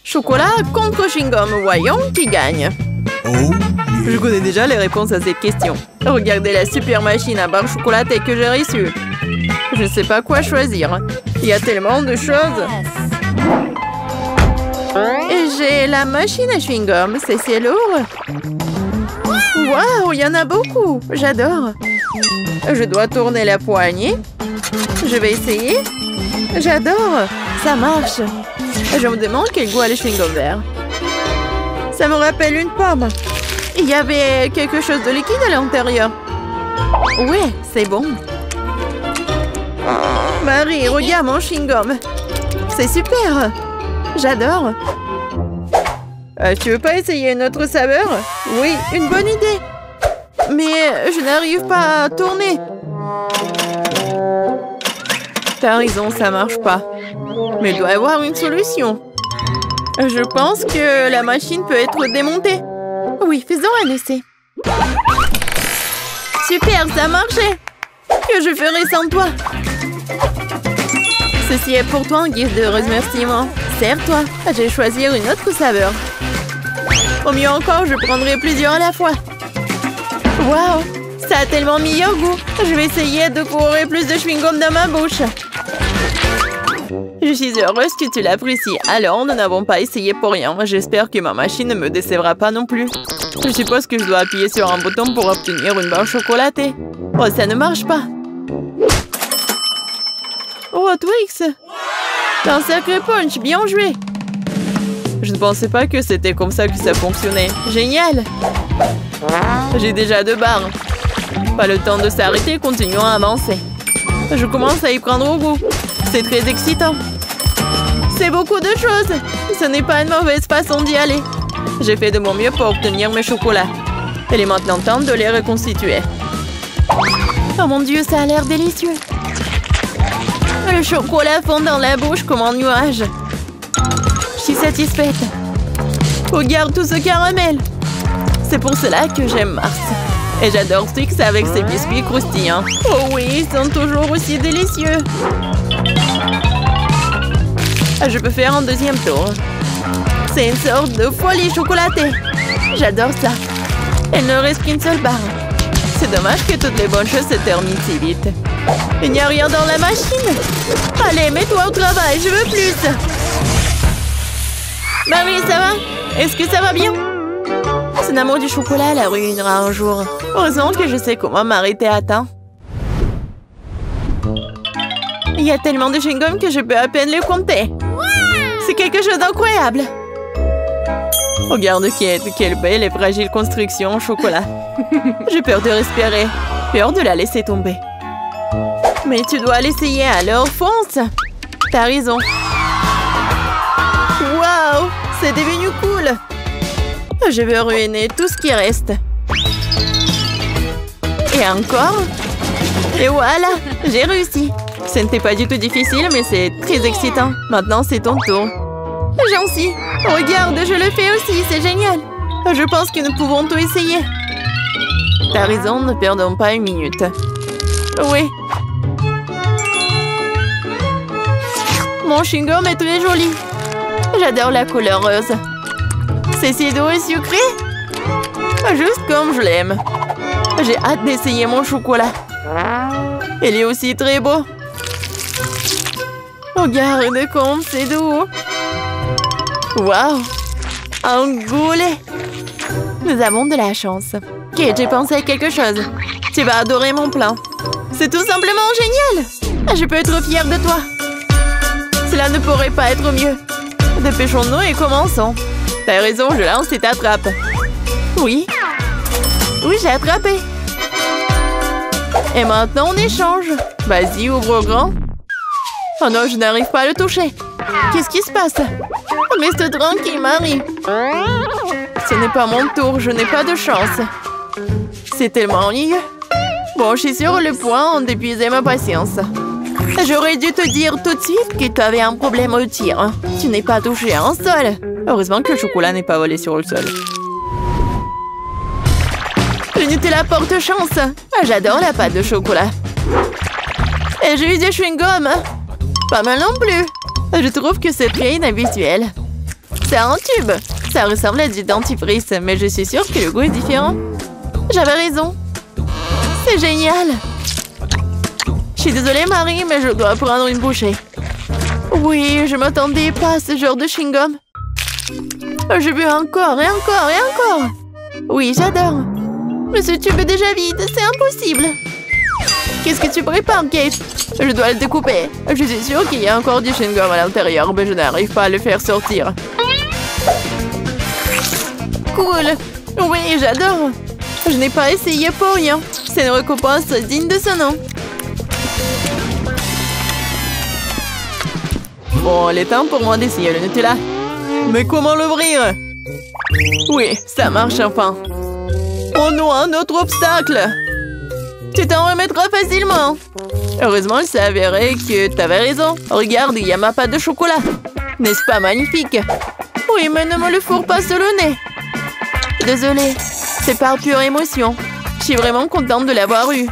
Chocolat contre chewing-gum. Voyons qui gagne. Je connais déjà les réponses à cette question. Regardez la super machine à barre chocolatée que j'ai reçue. Je ne sais pas quoi choisir. Il y a tellement de choses. Et j'ai la machine à chewing-gum. C'est lourd. Waouh, il y en a beaucoup. J'adore. Je dois tourner la poignée. Je vais essayer. J'adore. Ça marche. Je me demande quel goût a le chewing-gum vert. Ça me rappelle une pomme. Il y avait quelque chose de liquide à l'intérieur. Ouais, c'est bon. Marie, regarde mon chewing-gum. C'est super. J'adore. Tu veux pas essayer une autre saveur? Oui, une bonne idée. Mais je n'arrive pas à tourner. T'as raison, ça marche pas. Mais il doit y avoir une solution. Je pense que la machine peut être démontée. Oui, faisons un essai. Super, ça a marché. Que je ferai sans toi? Ceci est pour toi en guise de remerciement. Serre-toi. Je vais choisir une autre saveur. Au mieux encore, je prendrai plusieurs à la fois. Waouh, ça a tellement meilleur goût. Je vais essayer de courir plus de chewing-gum dans ma bouche. Je suis heureuse que tu l'apprécies. Alors, nous n'avons pas essayé pour rien. J'espère que ma machine ne me décevra pas non plus. Je suppose que je dois appuyer sur un bouton pour obtenir une barre chocolatée. Oh, ça ne marche pas. Oh, Twix! T'as un sacré punch, bien joué! Je ne pensais pas que c'était comme ça que ça fonctionnait. Génial! J'ai déjà 2 barres. Pas le temps de s'arrêter, continuons à avancer. Je commence à y prendre au goût. C'est très excitant. C'est beaucoup de choses. Ce n'est pas une mauvaise façon d'y aller. J'ai fait de mon mieux pour obtenir mes chocolats. Il est maintenant temps de les reconstituer. Oh mon Dieu, ça a l'air délicieux. Le chocolat fond dans la bouche comme un nuage. Je suis satisfaite. Regarde tout ce caramel. C'est pour cela que j'aime Mars. Et j'adore Twix avec ses biscuits croustillants. Oh oui, ils sont toujours aussi délicieux. Je peux faire un deuxième tour. C'est une sorte de folie chocolatée. J'adore ça. Il ne reste qu'une seule barre. C'est dommage que toutes les bonnes choses se terminent si vite. Il n'y a rien dans la machine. Allez, mets-toi au travail, je veux plus. Marie, ça va? Est-ce que ça va bien? Son amour du chocolat la ruinera un jour. Heureusement que je sais comment m'arrêter à temps. Il y a tellement de chewing-gum que je peux à peine les compter. C'est quelque chose d'incroyable. Regarde quelle belle et fragile construction en chocolat. J'ai peur de respirer. Peur de la laisser tomber. Mais tu dois l'essayer, alors fonce. T'as raison. Waouh, c'est devenu cool. Je veux ruiner tout ce qui reste. Et encore. Et voilà, j'ai réussi. Ce n'était pas du tout difficile, mais c'est très excitant. Maintenant, c'est ton tour. J'en suis. Regarde, je le fais aussi, c'est génial. Je pense que nous pouvons tout essayer. T'as raison, ne perdons pas une minute. Oui. Mon chewing-gum est très joli. J'adore la couleur rose. C'est si doux et sucré. Juste comme je l'aime. J'ai hâte d'essayer mon chocolat. Il est aussi très beau. Regarde comme c'est doux. Waouh! Un goulet. Nous avons de la chance. Ok, j'ai pensé à quelque chose. Tu vas adorer mon plan. C'est tout simplement génial. Je peux être fière de toi. Cela ne pourrait pas être mieux. Dépêchons-nous et commençons. T'as raison, je lance et t'attrape. Oui. Oui, j'ai attrapé. Et maintenant, on échange. Vas-y, ouvre grand. Oh non, je n'arrive pas à le toucher. Qu'est-ce qui se passe? Reste tranquille, Marie. Ce n'est pas mon tour, je n'ai pas de chance. C'est tellement ennuyeux. Bon, je suis sur le point d'épuiser ma patience. J'aurais dû te dire tout de suite que tu avais un problème au tir. Tu n'es pas touché à un sol. Heureusement que le chocolat n'est pas volé sur le sol. Je ne te la porte chance. J'adore la pâte de chocolat. Et j'ai eu des chewing-gums. Pas mal non plus. Je trouve que c'est très inhabituel. C'est un tube. Ça ressemble à du dentifrice, mais je suis sûre que le goût est différent. J'avais raison. C'est génial. Je suis désolée, Marie, mais je dois prendre une bouchée. Oui, je m'attendais pas à ce genre de chewing-gum. Je veux encore et encore et encore. Oui, j'adore. Mais ce tube est déjà vide, c'est impossible. Qu'est-ce que tu prépares, Kate? Je dois le découper. Je suis sûre qu'il y a encore du chewing-gum à l'intérieur, mais je n'arrive pas à le faire sortir. Cool. Oui, j'adore. Je n'ai pas essayé pour rien. C'est une récompense digne de ce nom. Bon, il est temps pour moi d'essayer le Nutella. Mais comment l'ouvrir? Oui, ça marche enfin. Oh non, un autre obstacle! Tu t'en remettras facilement. Heureusement, il s'est avéré que t'avais raison. Regarde, il y a ma pâte de chocolat. N'est-ce pas magnifique? Oui, mais ne me le fourre pas sur le nez. Désolée, c'est par pure émotion. Je suis vraiment contente de l'avoir eu.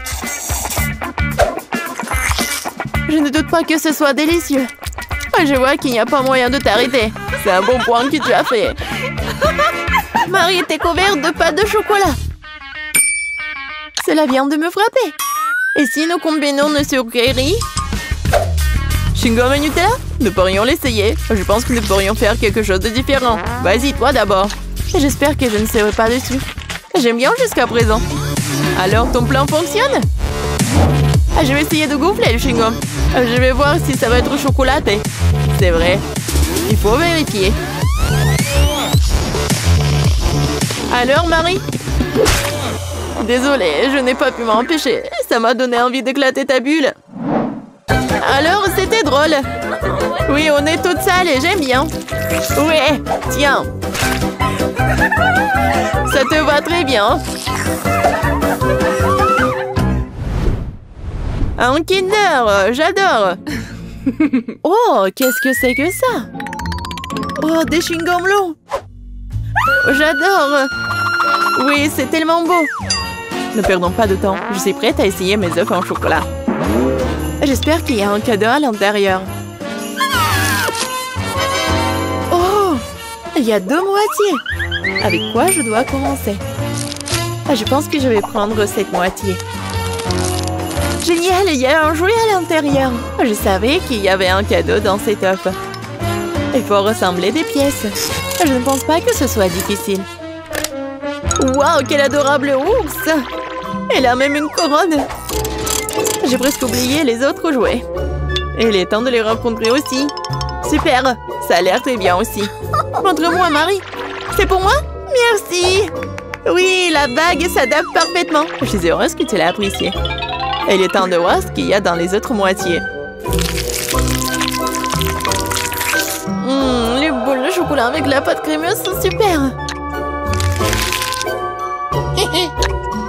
Je ne doute pas que ce soit délicieux. Je vois qu'il n'y a pas moyen de t'arrêter. C'est un bon point que tu as fait. Marie était couverte de pâte de chocolat. Cela vient de me frapper. Et si nous combinons nos sucreries? Chewing-gum et Nutella? Nous pourrions l'essayer. Je pense que nous pourrions faire quelque chose de différent. Vas-y, toi d'abord. J'espère que je ne serai pas dessus. J'aime bien jusqu'à présent. Alors, ton plan fonctionne? Je vais essayer de gonfler le chewing-gum. Je vais voir si ça va être chocolaté. C'est vrai. Il faut vérifier. Alors, Marie? Désolée, je n'ai pas pu m'empêcher. Ça m'a donné envie d'éclater ta bulle. Alors, c'était drôle. Oui, on est toutes sales et j'aime bien. Ouais, tiens. Ça te va très bien. Un Kinder, j'adore. Oh, qu'est-ce que c'est que ça? Oh, des chewing-gums longs. J'adore. Oui, c'est tellement beau. Ne perdons pas de temps. Je suis prête à essayer mes œufs en chocolat. J'espère qu'il y a un cadeau à l'intérieur. Oh, il y a 2 moitiés. Avec quoi je dois commencer? Je pense que je vais prendre cette moitié. Génial, il y a un jouet à l'intérieur. Je savais qu'il y avait un cadeau dans cet œuf. Il faut ressembler des pièces. Je ne pense pas que ce soit difficile. Waouh, quel adorable ours! Elle a même une couronne. J'ai presque oublié les autres jouets. Et il est temps de les rencontrer aussi. Super, ça a l'air très bien aussi. Montre-moi, Marie. C'est pour moi? Merci. Oui, la bague s'adapte parfaitement. Je suis heureuse que tu l'as appréciée. Il est temps de voir ce qu'il y a dans les autres moitiés. Les boules de chocolat avec la pâte crémeuse sont super.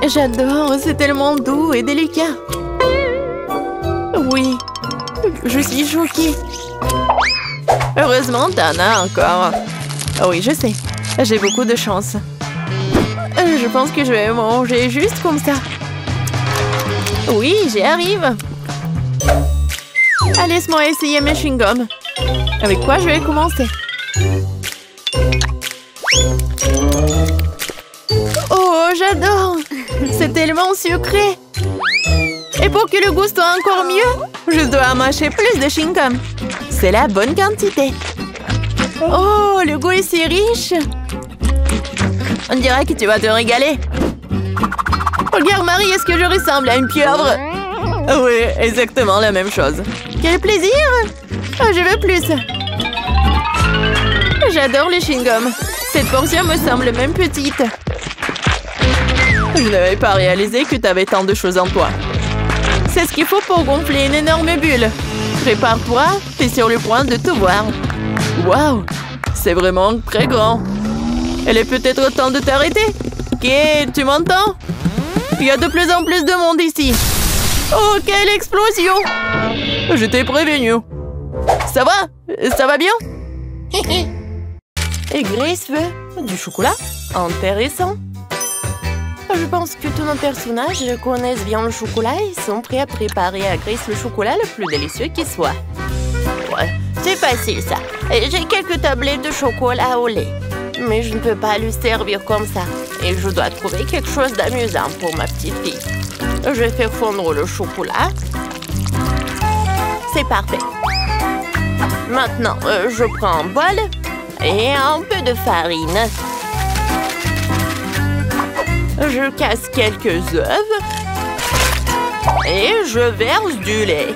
J'adore, c'est tellement doux et délicat. Oui, je suis choquée. Heureusement, t'en as encore. Oh oui, je sais. J'ai beaucoup de chance. Je pense que je vais manger juste comme ça. Oui, j'y arrive. Allez, laisse-moi essayer mes chewing-gums. Avec quoi je vais commencer? Oh, j'adore! C'est tellement sucré! Et pour que le goût soit encore mieux, je dois mâcher plus de chewing-gum. C'est la bonne quantité. Oh, le goût est si riche! On dirait que tu vas te régaler. Regarde, Marie, est-ce que je ressemble à une pieuvre? Oui, exactement la même chose. Quel plaisir! Je veux plus. J'adore les chewing-gums. Cette portion me semble même petite. Je n'avais pas réalisé que tu avais tant de choses en toi. C'est ce qu'il faut pour gonfler une énorme bulle. Prépare-toi, t'es sur le point de tout voir. Waouh, c'est vraiment très grand. Il est peut-être temps de t'arrêter. Ok, tu m'entends? Il y a de plus en plus de monde ici. Oh, quelle explosion! Je t'ai prévenu. Ça va? Ça va bien? Et Grace veut du chocolat? Intéressant. Je pense que tous nos personnages connaissent bien le chocolat et sont prêts à préparer à Grace le chocolat le plus délicieux qui soit. Ouais, c'est facile ça. Et j'ai quelques tablettes de chocolat au lait. Mais je ne peux pas le servir comme ça. Et je dois trouver quelque chose d'amusant pour ma petite fille. Je vais faire fondre le chocolat. C'est parfait. Maintenant, je prends un bol et un peu de farine. Je casse quelques œufs et je verse du lait.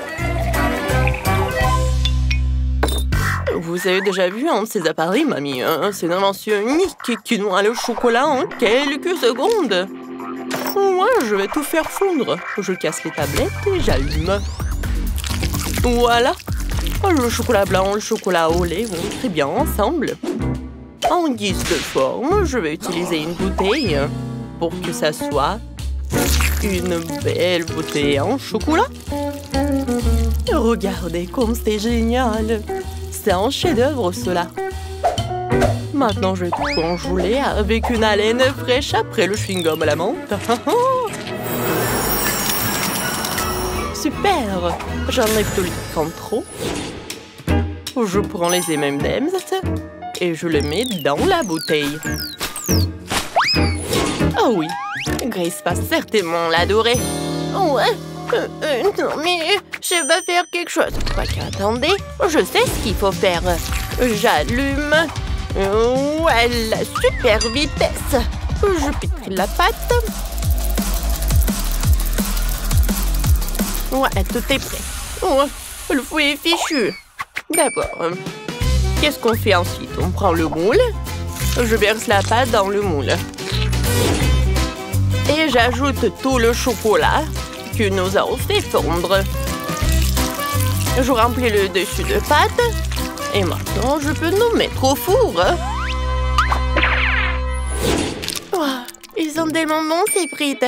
Vous avez déjà vu un de ces appareils, mamie? C'est une invention unique qui noie le chocolat en quelques secondes. Moi, je vais tout faire fondre. Je casse les tablettes et j'allume. Voilà. Le chocolat blanc et le chocolat au lait vont très bien ensemble. En guise de forme, je vais utiliser une bouteille pour que ça soit une belle bouteille en chocolat. Regardez comme c'est génial. C'est un chef-d'œuvre, cela. Maintenant, je vais tout enjouler avec une haleine fraîche après le chewing-gum à la menthe. Super! J'enlève tout le liquide trop. Je prends les M&M's et je les mets dans la bouteille. Oh oui, Grace va certainement l'adorer. Ouais, non mais je vais faire quelque chose. Attendez, je sais ce qu'il faut faire. J'allume. Ouais, la super vitesse. Je pétris la pâte. Ouais, tout est prêt. Oh, le fouet est fichu. D'abord, qu'est-ce qu'on fait ensuite? On prend le moule. Je verse la pâte dans le moule. Et j'ajoute tout le chocolat que nous avons fait fondre. Je remplis le dessus de pâte. Et maintenant, je peux nous mettre au four. Oh, ils sont tellement bons, ces frites.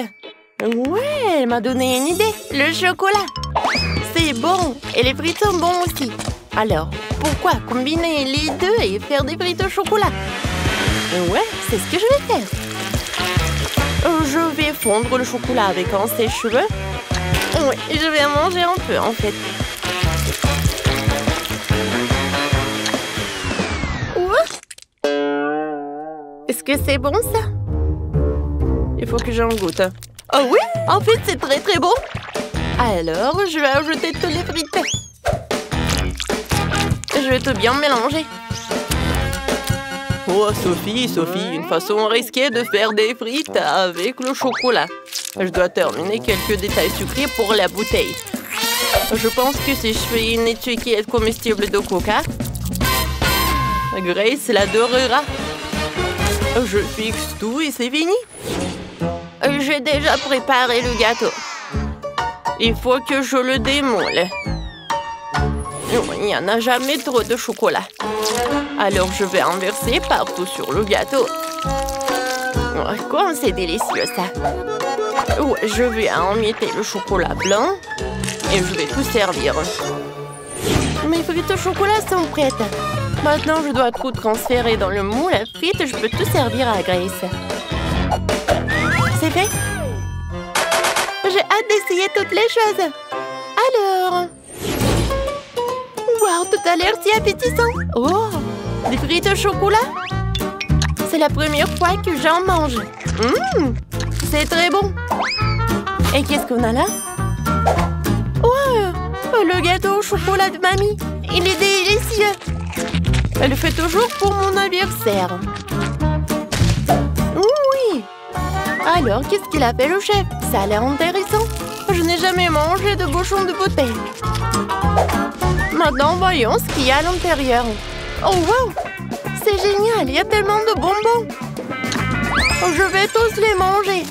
Ouais, elle m'a donné une idée. Le chocolat. C'est bon. Et les frites sont bons aussi. Alors, pourquoi combiner les deux et faire des frites au chocolat? Ouais, c'est ce que je vais faire. Je vais fondre le chocolat avec un sèche-cheveux. Oui, je vais en manger un peu, en fait. Est-ce que c'est bon, ça? Il faut que j'en goûte. Oh oui, en fait, c'est très très bon. Alors, je vais ajouter tous les frites. Je vais tout bien mélanger. Oh, Sophie, une façon risquée de faire des frites avec le chocolat. Je dois terminer quelques détails sucrés pour la bouteille. Je pense que si je fais une étiquette comestible de coca, Grace l'adorera. Je fixe tout et c'est fini. J'ai déjà préparé le gâteau. Il faut que je le démoule. Il n'y en a jamais trop de chocolat. Alors je vais en verser partout sur le gâteau. Oh, comme c'est délicieux ça. Oh, je vais emietter le chocolat blanc et je vais tout servir. Mes frites au chocolat sont prêtes. Maintenant je dois tout transférer dans le moule à frites. Je peux tout servir à Grace. C'est fait? J'ai hâte d'essayer toutes les choses. Alors... Wow, tout a l'air si appétissant. Oh, des frites au chocolat? C'est la première fois que j'en mange. C'est très bon. Et qu'est-ce qu'on a là? Oh, le gâteau au chocolat de mamie. Il est délicieux. Elle le fait toujours pour mon anniversaire. Oui. Alors, qu'est-ce qu'il a fait le chef? Ça a l'air intéressant. Je n'ai jamais mangé de bouchon de bouteille. Maintenant, voyons ce qu'il y a à l'intérieur. Oh, wow! C'est génial, il y a tellement de bonbons. Je vais tous les manger.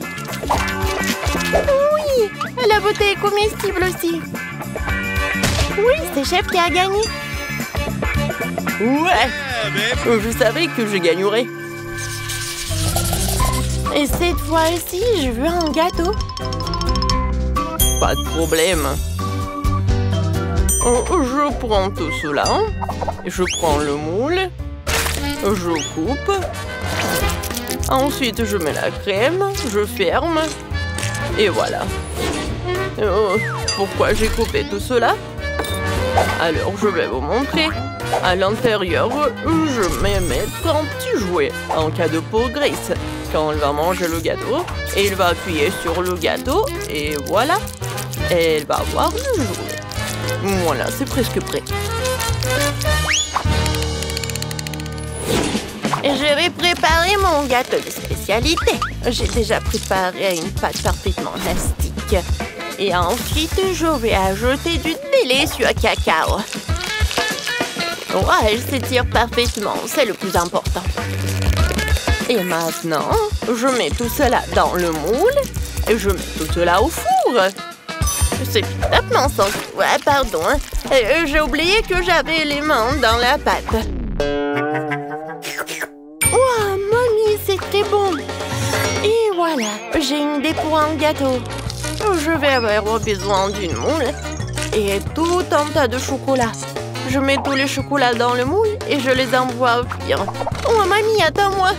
Oui, la bouteille est comestible aussi. Oui, c'est Chef qui a gagné. Ouais, je savais que je gagnerais. Et cette fois-ci, je veux un gâteau. Pas de problème. Je prends tout cela. Je prends le moule. Je coupe. Ensuite, je mets la crème. Je ferme. Et voilà. Pourquoi j'ai coupé tout cela? Alors, je vais vous montrer. À l'intérieur, je vais mettre un petit jouet, un cadeau pour Grace. Quand elle va manger le gâteau, elle va appuyer sur le gâteau et voilà. Elle va avoir le jouet. Voilà, c'est presque prêt. Et je vais préparer mon gâteau de spécialité. J'ai déjà préparé une pâte parfaitement élastique. Et ensuite, je vais ajouter du délicieux cacao. Ouais, elle s'étire parfaitement, c'est le plus important. Et maintenant, je mets tout cela dans le moule et je mets tout cela au four. C'est complètement sans... Ouais, pardon. J'ai oublié que j'avais les mains dans la pâte. Wow, mamie, c'est très bon. Et voilà, j'ai une idée pour un gâteau. Je vais avoir besoin d'une moule et tout un tas de chocolat. Je mets tous les chocolats dans le moule et je les envoie au four. Oh, mamie, attends-moi.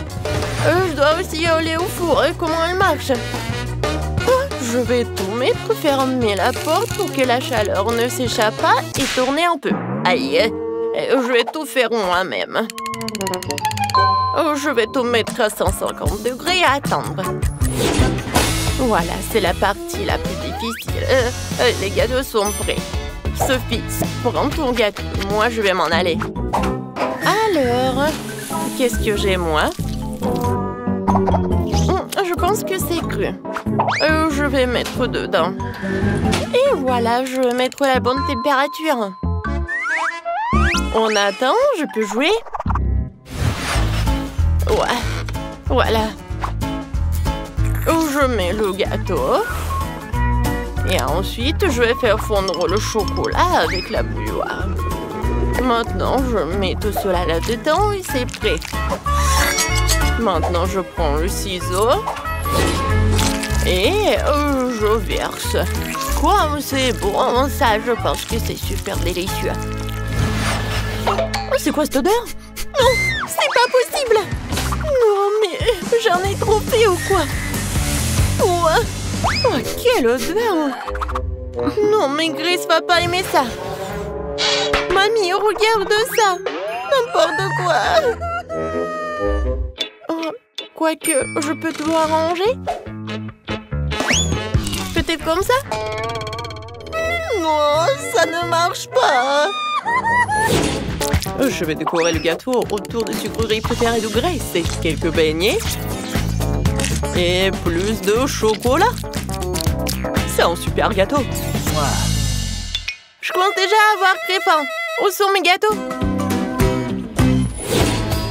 Je dois aussi aller au four. Comment elle marche? Je vais tout mettre, fermer la porte pour que la chaleur ne s'échappe pas et tourner un peu. Aïe, je vais tout faire moi-même. Je vais tout mettre à 150 degrés et attendre. Voilà, c'est la partie la plus difficile. Les gâteaux sont prêts. Sophie, prends ton gâteau. Moi, je vais m'en aller. Alors, qu'est-ce que j'ai, moi? Je pense que c'est cru. Je vais mettre dedans. Et voilà, je vais mettre la bonne température. On attend, je peux jouer? Ouais, voilà. Je mets le gâteau. Et ensuite, je vais faire fondre le chocolat avec la bouilloire. Maintenant, je mets tout cela là-dedans et c'est prêt. Maintenant, je prends le ciseau et je verse. Quoi, c'est bon, ça, je pense que c'est super délicieux. Oh, c'est quoi cette odeur? Non, c'est pas possible. Non, mais j'en ai trop fait ou quoi? Ouais. Oh, quelle odeur! Non, mais Grace va pas aimer ça. Mamie, regarde ça. N'importe quoi. Oh, quoique, je peux tout arranger? Peut-être comme ça? Non, ça ne marche pas. Je vais décorer le gâteau autour des sucreries préférées de Grace et quelques beignets. Et plus de chocolat. C'est un super gâteau. Wow. Je commence déjà à avoir très faim. Où sont mes gâteaux?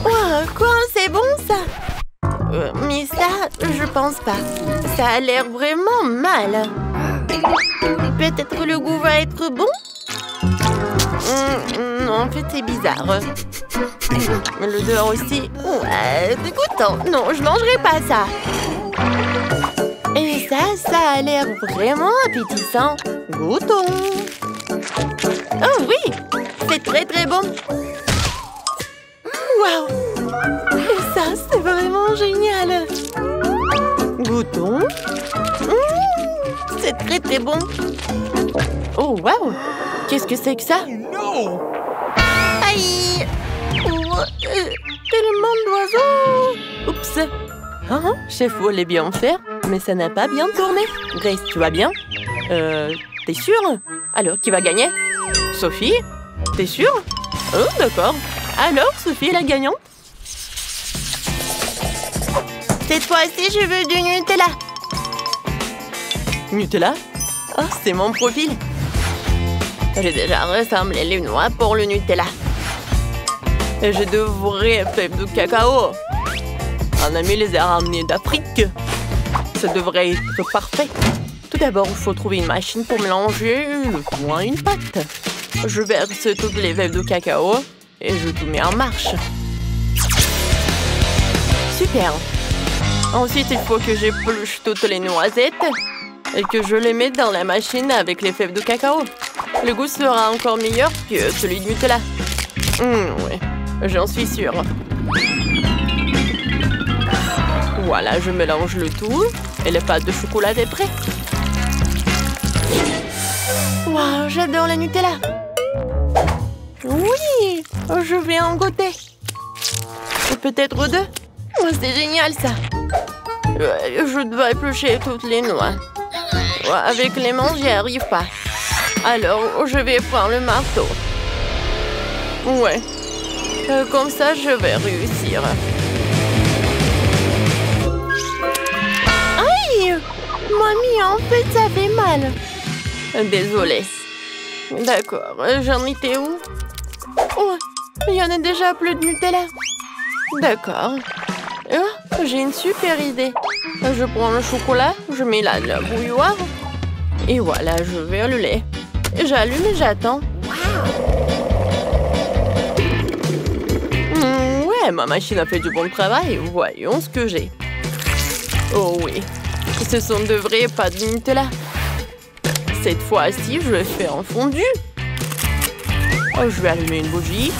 Wow, quoi, c'est bon ça? Mais ça, je pense pas. Ça a l'air vraiment mal. Peut-être le goût va être bon? Non, en fait, c'est bizarre. L'odeur aussi. Ouais, dégoûtant. Non, je mangerai pas ça. Et ça a l'air vraiment appétissant. Goûtons. Oh oui, c'est très très bon. Waouh. Et ça, c'est vraiment génial. Goûtons. C'est très très bon. Oh waouh. Qu'est-ce que c'est que ça? Aïe. Tellement d'oiseaux. Oups. Hein? Chef voulait bien faire, mais ça n'a pas bien tourné. Grace, tu vas bien? T'es sûre? Alors, qui va gagner? Sophie? T'es sûre? Oh, d'accord. Alors, Sophie est la gagnante? Cette fois-ci, je veux du Nutella. Nutella? Oh, c'est mon profil. J'ai déjà rassemblé les noix pour le Nutella. Et j'ai de vraies fèves de cacao. Un ami les a ramenées d'Afrique. Ça devrait être parfait. Tout d'abord, il faut trouver une machine pour mélanger le tout à une pâte. Je verse toutes les fèves de cacao et je tout mets en marche. Super. Ensuite, il faut que j'épluche toutes les noisettes et que je les mette dans la machine avec les fèves de cacao. Le goût sera encore meilleur que celui de Nutella. Oui, j'en suis sûre. Voilà, je mélange le tout et la pâte de chocolat est prête. Waouh, j'adore la Nutella. Oui, je vais en goûter. Et peut-être deux. Oh, c'est génial ça. Je dois éplucher toutes les noix. Avec les mains, j'y arrive pas. Alors, je vais prendre le marteau. Ouais. Comme ça, je vais réussir. Aïe! Mamie, en fait, ça fait mal. Désolée. D'accord, j'en étais où? Oh, il y en a déjà plus de Nutella. D'accord. Oh, j'ai une super idée. Je prends le chocolat, je mets là de la bouilloire. Et voilà, je vais le lait. J'allume et j'attends. Ouais, ma machine a fait du bon travail. Voyons ce que j'ai. Oh oui, ce sont de vrais pâtes de Nutella. Cette fois-ci, je vais faire un fondu. Oh, je vais allumer une bougie.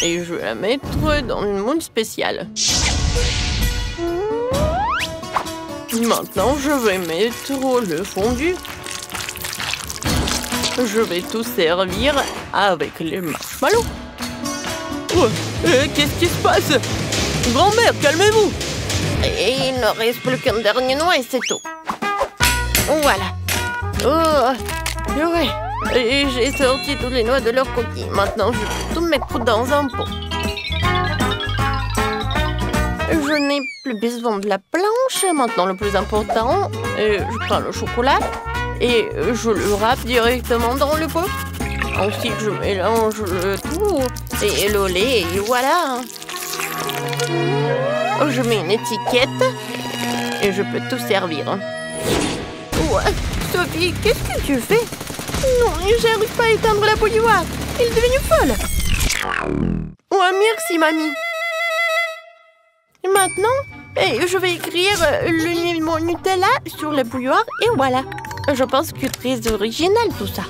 Et je vais la mettre dans une moule spéciale. Maintenant, je vais mettre le fondu. Je vais tout servir avec les marshmallows. Oh, qu'est-ce qui se passe? Grand-mère, calmez-vous! Et il ne reste plus qu'un dernier noix et c'est tout. Voilà. Oh, ouais. Et j'ai sorti toutes les noix de leur coquille. Maintenant, je vais tout mettre dans un pot. Je n'ai plus besoin de la planche. Maintenant, le plus important, je prends le chocolat et je le râpe directement dans le pot. Ensuite, je mélange le tout et le lait et voilà. Je mets une étiquette et je peux tout servir. Ouais, Sophie, qu'est-ce que tu fais? Non, j'arrive pas à éteindre la bouilloire. Elle est devenue folle. Ouais, merci, mamie. Maintenant, je vais écrire le mot Nutella sur la bouilloire et voilà. Je pense que c'est très original tout ça.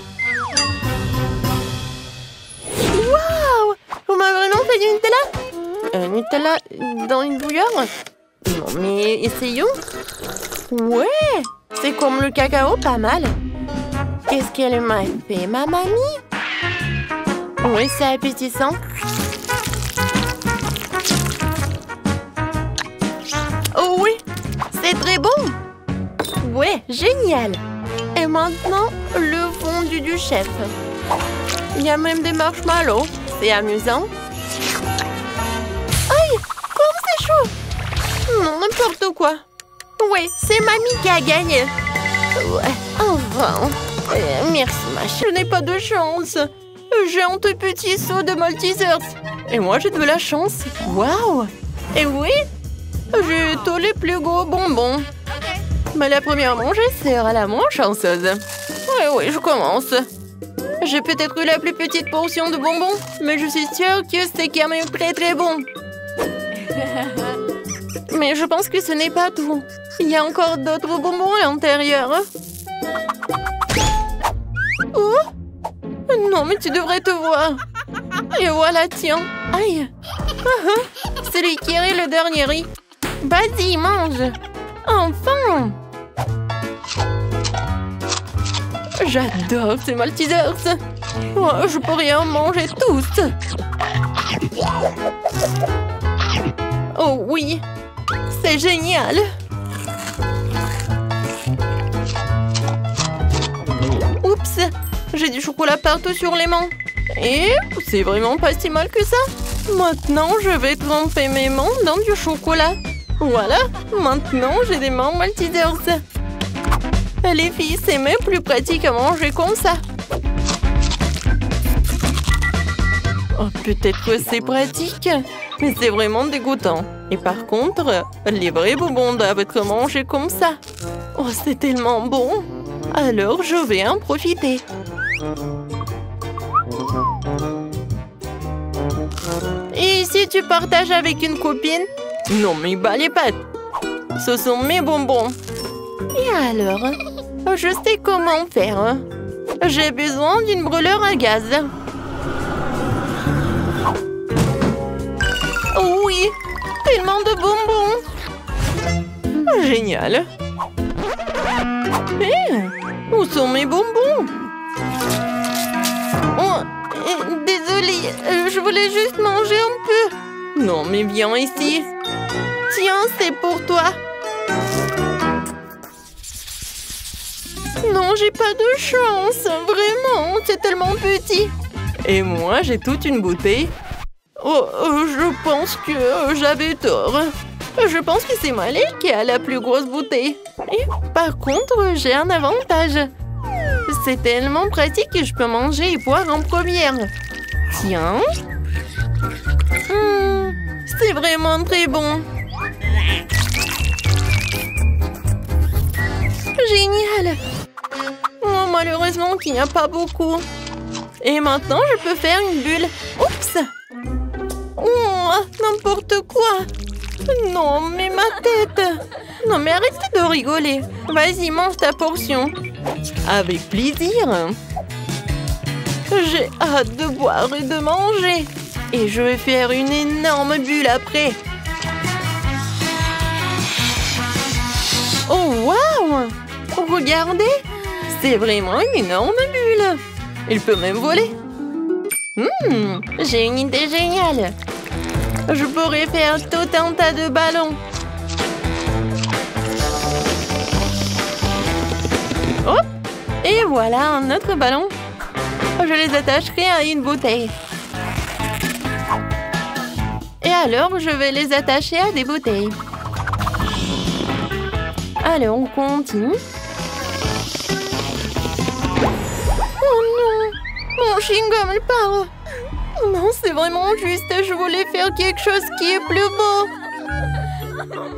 Waouh! On m'a vraiment fait du Nutella? Nutella dans une bouilloire? Non, mais essayons. Ouais, c'est comme le cacao, pas mal. Qu'est-ce qu'elle m'a fait, ma mamie? Oui, c'est appétissant. Oh oui, c'est très bon. Ouais, génial. Et maintenant, le fondu du chef. Il y a même des marshmallows. C'est amusant. Aïe, comme c'est chaud. Non, n'importe quoi. Ouais, c'est mamie qui a gagné. Ouais, enfin. Merci, ma chérie. Je n'ai pas de chance. J'ai un tout petit seau de Maltesers. Et moi, j'ai de la chance. Waouh. Et oui, j'ai tous les plus gros bonbons. Mais la première mangée sera la moins chanceuse. Oui, je commence. J'ai peut-être eu la plus petite portion de bonbons, mais je suis sûre que c'est quand même très bon. Mais je pense que ce n'est pas tout. Il y a encore d'autres bonbons à l'intérieur. Oh! Non, mais tu devrais te voir. Et voilà, tiens. Aïe. C'est lui qui est le dernier riz. Vas-y, mange. Enfin. J'adore ces Maltesers. Oh, je pourrais en manger tous. Oh oui, c'est génial. Oups, j'ai du chocolat partout sur les mains. Et c'est vraiment pas si mal que ça. Maintenant, je vais tremper mes mains dans du chocolat. Voilà, maintenant j'ai des mains Maltesers. Les filles, c'est même plus pratique à manger comme ça. Oh, peut-être que c'est pratique, mais c'est vraiment dégoûtant. Et par contre, les vrais bonbons doivent être mangés comme ça. Oh, c'est tellement bon. Alors, je vais en profiter. Et si tu partages avec une copine? Non, mais bas les pattes. Ce sont mes bonbons. Et alors? Je sais comment faire. J'ai besoin d'une brûleur à gaz. Oh oui, tellement de bonbons. Génial. Où sont mes bonbons? Oh, Désolée, je voulais juste manger un peu. Non, mais viens ici. Tiens, c'est pour toi. Non, j'ai pas de chance. Vraiment, c'est tellement petit. Et moi, j'ai toute une bouteille. Oh, je pense que j'avais tort. Je pense que c'est Molly qui a la plus grosse bouteille. Et par contre, j'ai un avantage. C'est tellement pratique que je peux manger et boire en première. Tiens. C'est vraiment très bon. Génial. Oh, malheureusement qu'il n'y a pas beaucoup. Et maintenant, je peux faire une bulle. Oups. Oh, n'importe quoi. Non, mais ma tête. Non, mais arrêtez de rigoler. Vas-y, mange ta portion. Avec plaisir. J'ai hâte de boire et de manger. Et je vais faire une énorme bulle après. Oh, waouh! Regardez! C'est vraiment une énorme bulle. Il peut même voler. J'ai une idée géniale. Je pourrais faire tout un tas de ballons. Hop! Et voilà un autre ballon. Je les attacherai à une bouteille. Et alors, je vais les attacher à des bouteilles. Allez, on continue. Oh non! Mon chewing-gum, il part. Non, c'est vraiment juste. Je voulais faire quelque chose qui est plus beau.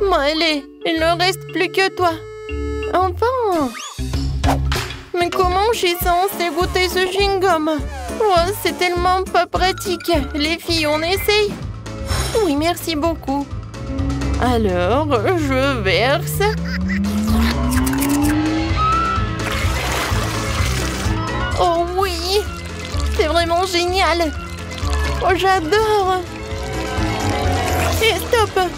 Bon, allez, il ne reste plus que toi. Enfin! Mais comment je suis censée goûter ce chewing-gum? Oh, c'est tellement pas pratique. Les filles, on essaye? Oui, merci beaucoup. Alors, je verse. Oh oui! C'est vraiment génial! Oh, j'adore! Et stop!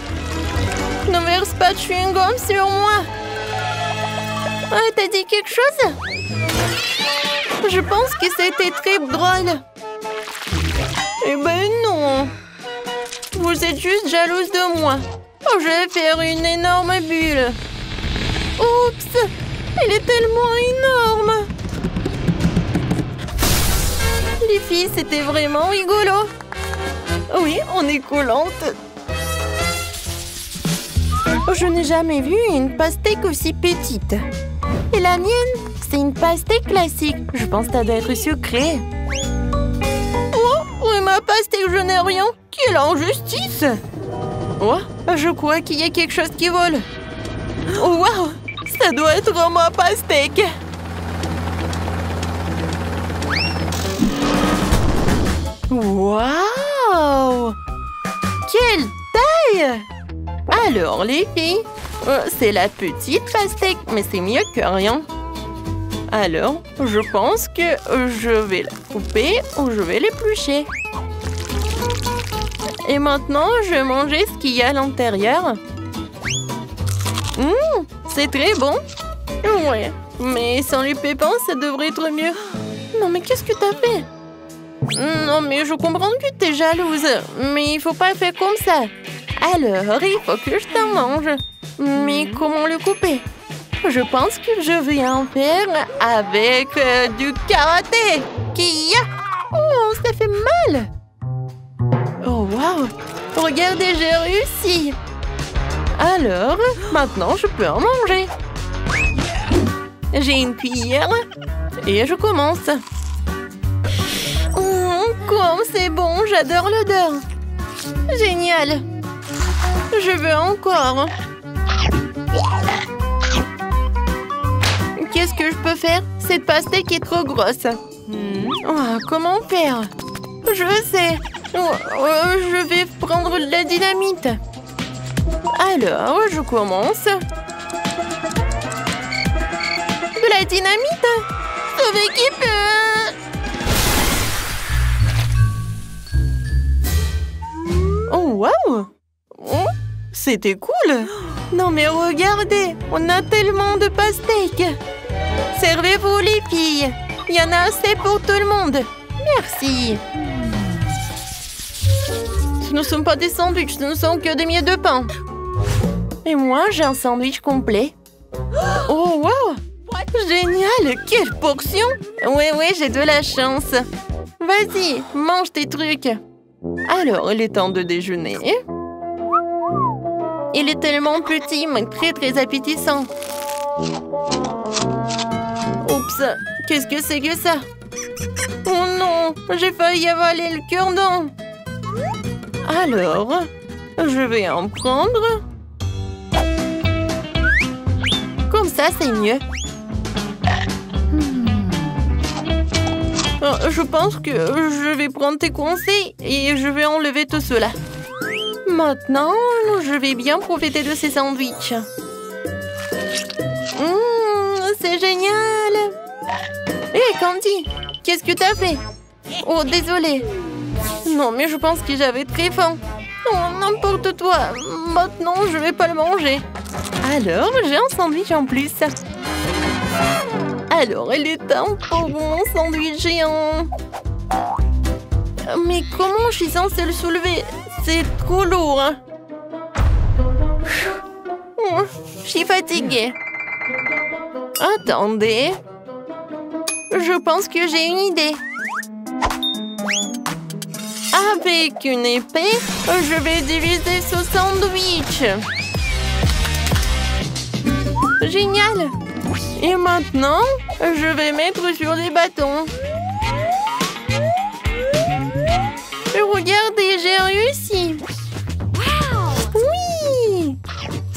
Ne verse pas de chewing-gum sur moi! Ah, t'as dit quelque chose? Je pense que c'était très drôle. Eh ben non! Vous êtes juste jalouse de moi. Oh, je vais faire une énorme bulle. Oups! Elle est tellement énorme! Les filles, c'était vraiment rigolo. Oui, on est collantes. Je n'ai jamais vu une pastèque aussi petite. Et la mienne, c'est une pastèque classique. Je pense que ça doit être sucré. Oh, oui, ma pastèque, je n'ai rien. Quelle injustice! Oh, je crois qu'il y a quelque chose qui vole. Oh, waouh! Ça doit être ma pastèque. Waouh! Quelle taille! Alors, les filles, c'est la petite pastèque, mais c'est mieux que rien. Alors, je pense que je vais la couper ou je vais l'éplucher. Et maintenant, je vais manger ce qu'il y a à l'intérieur. C'est très bon. Ouais, mais sans les pépins, ça devrait être mieux. Non, mais qu'est-ce que t'as fait? Non, mais je comprends que t'es jalouse, mais il faut pas faire comme ça. Alors, il faut que je t'en mange. Mais comment le couper? Je pense que je vais en faire avec du karaté. Oh, ça fait mal. Oh, waouh. Regardez, j'ai réussi. Alors, maintenant, je peux en manger. J'ai une cuillère et je commence. Comme c'est bon, j'adore l'odeur. Génial. Je veux encore. Qu'est-ce que je peux faire? Cette pastèque est trop grosse. Oh, comment faire? Je sais. Je vais prendre de la dynamite. Alors, je commence. De la dynamite? Sauver qui peut? Oh, waouh! Oh, c'était cool! Non, mais regardez, on a tellement de pastèques! Servez-vous, les filles! Il y en a assez pour tout le monde! Merci. Ce ne sont pas des sandwichs, ce ne sont que des miettes de pain. Et moi, j'ai un sandwich complet. Oh, wow! Génial! Quelle portion! Ouais, j'ai de la chance. Vas-y, mange tes trucs. Alors, il est temps de déjeuner. Il est tellement petit, mais très appétissant. Oups, qu'est-ce que c'est que ça? Oh non, j'ai failli avaler le cure-dent. Alors, je vais en prendre. Comme ça, c'est mieux. Je pense que je vais prendre tes conseils et je vais enlever tout cela. Maintenant, je vais bien profiter de ces sandwichs. C'est génial! Hé, Candy, qu'est-ce que t'as fait? Oh, désolée. Non, mais je pense que j'avais très faim. Oh, n'importe quoi. Maintenant, je vais pas le manger. Alors, j'ai un sandwich en plus. Alors, il est temps pour mon sandwich géant. Mais comment je suis censée le soulever? C'est trop lourd. Je suis fatiguée. Attendez. Je pense que j'ai une idée. Avec une épée, je vais diviser ce sandwich. Génial! Et maintenant, je vais mettre sur les bâtons. Et regardez, j'ai réussi. Oui!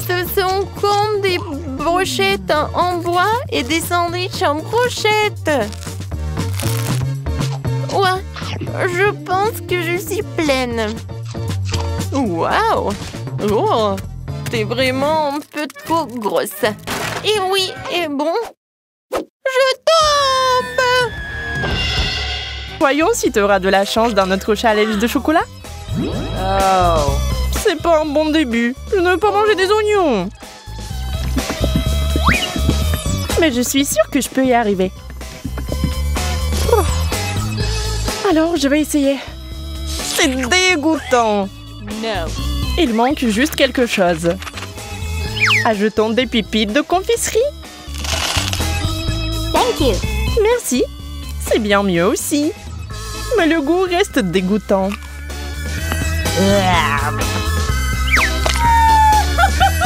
Ce sont comme des brochettes en bois et des sandwichs en brochettes. Ouais, je pense que je suis pleine. Waouh! Oh, t'es vraiment un peu trop grosse. Et oui, et bon, je tombe! Voyons si tu auras de la chance dans notre challenge de chocolat. Oh, c'est pas un bon début. Je ne veux pas manger des oignons. Mais je suis sûre que je peux y arriver. Oh. Alors, je vais essayer. C'est dégoûtant. Non. Il manque juste quelque chose. Ajoutons des pépites de confiserie. Thank you. Merci. C'est bien mieux aussi. Mais le goût reste dégoûtant.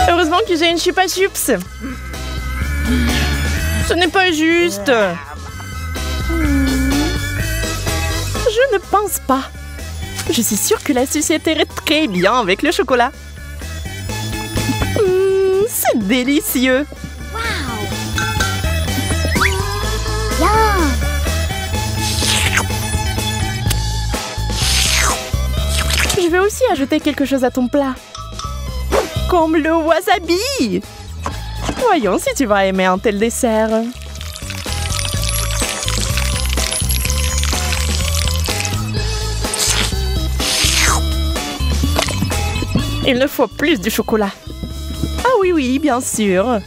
Heureusement que j'ai une chupa chups. Ce n'est pas juste. Je ne pense pas. Je suis sûre que la société irait très bien avec le chocolat. C'est délicieux. Je vais aussi ajouter quelque chose à ton plat. Comme le wasabi. Voyons si tu vas aimer un tel dessert. Il ne faut plus de chocolat. Ah oui, bien sûr.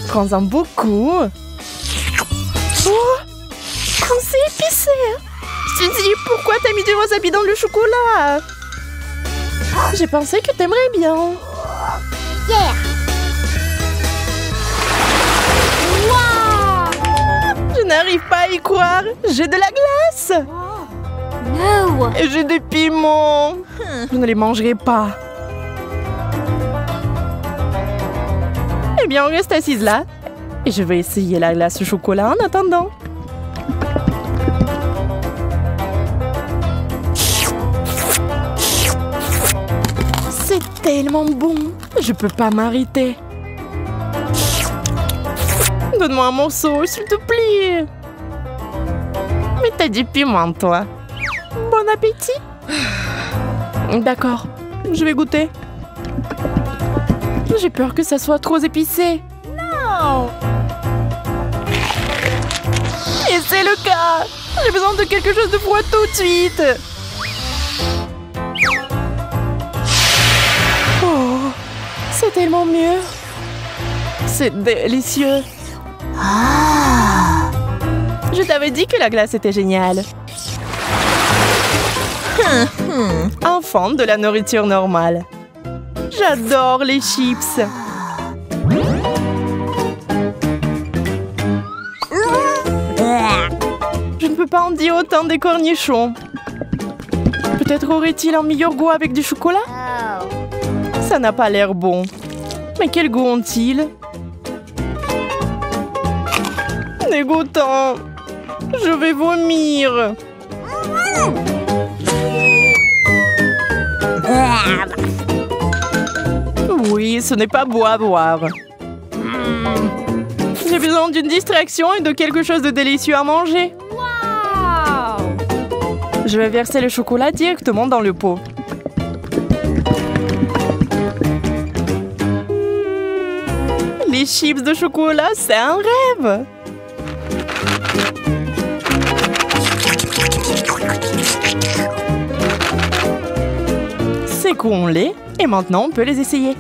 Prends-en beaucoup. Oh, quand c'est épicé. Suzy, pourquoi t'as mis du wasabi dans le chocolat? J'ai pensé que t'aimerais bien. Yeah. Wow. Je n'arrive pas à y croire. J'ai de la glace. No. Et j'ai des piments. Je ne les mangerai pas. Eh bien, on reste assise là. Et je vais essayer la glace au chocolat en attendant. C'est tellement bon. Je peux pas m'arrêter. Donne-moi un morceau, s'il te plaît. Mais t'as du piment, toi. Bon appétit. D'accord, je vais goûter. J'ai peur que ça soit trop épicé. Non. Et c'est le cas. J'ai besoin de quelque chose de froid tout de suite. Oh, c'est tellement mieux. C'est délicieux. Ah. Je t'avais dit que la glace était géniale. Enfin, de la nourriture normale. J'adore les chips. Je ne peux pas en dire autant des cornichons. Peut-être aurait-il un meilleur goût avec du chocolat? Ça n'a pas l'air bon. Mais quel goût ont-ils? Dégoûtant. Je vais vomir. Oui, ce n'est pas beau à boire. J'ai besoin d'une distraction et de quelque chose de délicieux à manger. Je vais verser le chocolat directement dans le pot. Les chips de chocolat, c'est un rêve! Sécons-les et maintenant on peut les essayer.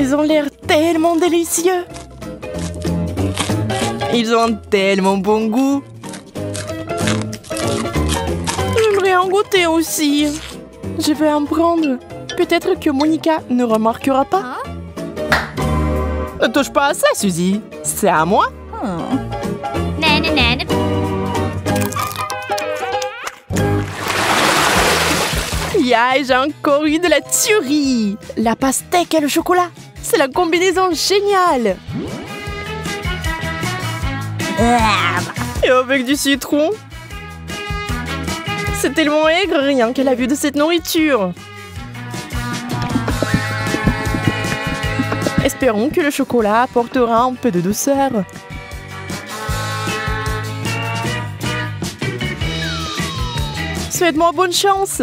Ils ont l'air tellement délicieux! Ils ont un tellement bon goût! J'aimerais en goûter aussi! Je vais en prendre! Peut-être que Monica ne remarquera pas. Ne touche pas à ça, Suzy. C'est à moi. Yeah, j'ai encore eu de la tuerie. La pastèque et le chocolat. C'est la combinaison géniale. Et avec du citron. C'est tellement aigre rien qu'à la vue de cette nourriture. Espérons que le chocolat apportera un peu de douceur. Souhaite-moi bonne chance.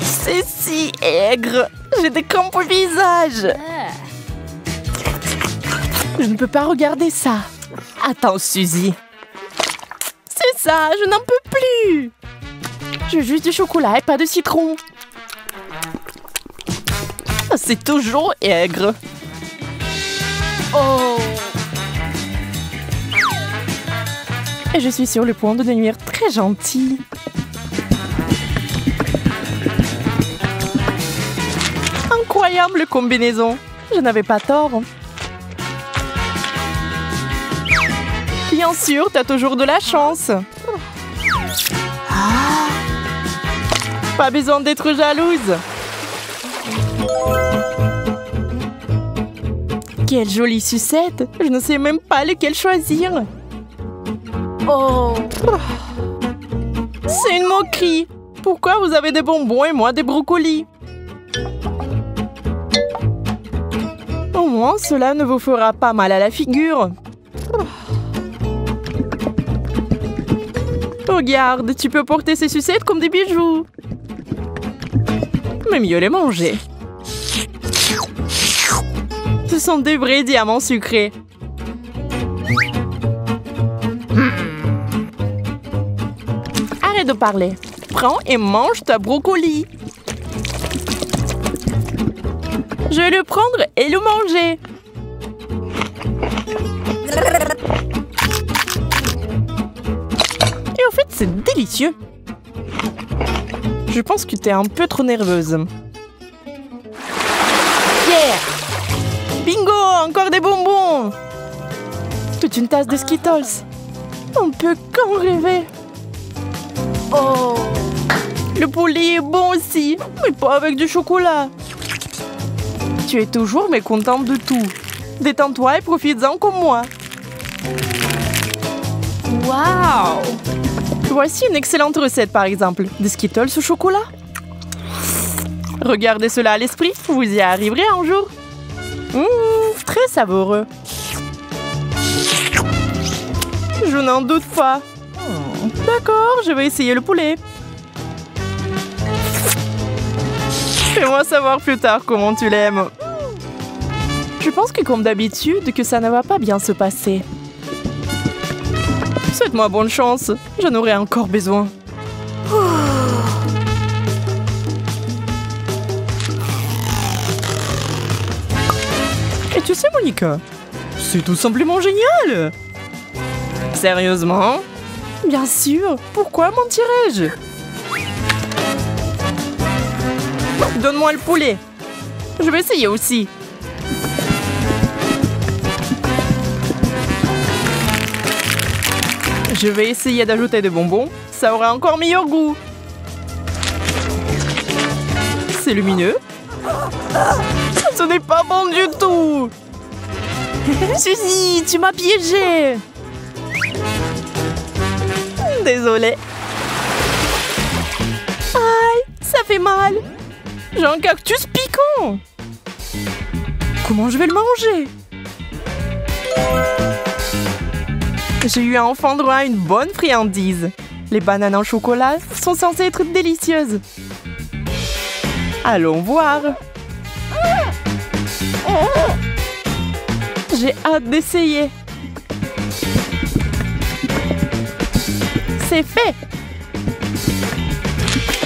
C'est si aigre. J'ai des crampes au visage. Je ne peux pas regarder ça. Attends, Suzy. C'est ça, je n'en peux plus. Je veux juste du chocolat et pas de citron. C'est toujours aigre. Oh. Et je suis sur le point de devenir très gentille. Incroyable combinaison. Je n'avais pas tort. Bien sûr, t'as toujours de la chance. Pas besoin d'être jalouse. Quelle jolie sucette! Je ne sais même pas lequel choisir. Oh! C'est une moquerie! Pourquoi vous avez des bonbons et moi des brocolis? Au moins, cela ne vous fera pas mal à la figure. Regarde, tu peux porter ces sucettes comme des bijoux. Mais mieux les manger. Ce sont des vrais diamants sucrés. Arrête de parler. Prends et mange ta brocoli. Je vais le prendre et le manger. Et au fait, c'est délicieux. Je pense que tu es un peu trop nerveuse. Yeah! Bingo! Encore des bonbons! Toute une tasse de Skittles. On peut qu'en rêver. Oh! Le poulet est bon aussi, mais pas avec du chocolat. Tu es toujours mécontente de tout. Détends-toi et profites-en comme moi. Waouh! Voici une excellente recette, par exemple. Des Skittles au chocolat. Regardez cela à l'esprit, vous y arriverez un jour. Très savoureux. Je n'en doute pas. D'accord, je vais essayer le poulet. Fais-moi savoir plus tard comment tu l'aimes. Je pense que comme d'habitude, que ça ne va pas bien se passer. Souhaite-moi bonne chance, j'en aurai encore besoin. Et tu sais, Monica, c'est tout simplement génial! Sérieusement? Bien sûr, pourquoi mentirais-je? Donne-moi le poulet. Je vais essayer aussi. Je vais essayer d'ajouter des bonbons. Ça aura encore meilleur goût. C'est lumineux. Ce n'est pas bon du tout. Suzy, tu m'as piégé. Désolée. Aïe, ça fait mal. J'ai un cactus piquant. Comment je vais le manger? J'ai eu enfin droit à une bonne friandise. Les bananes en chocolat sont censées être délicieuses. Allons voir. J'ai hâte d'essayer. C'est fait.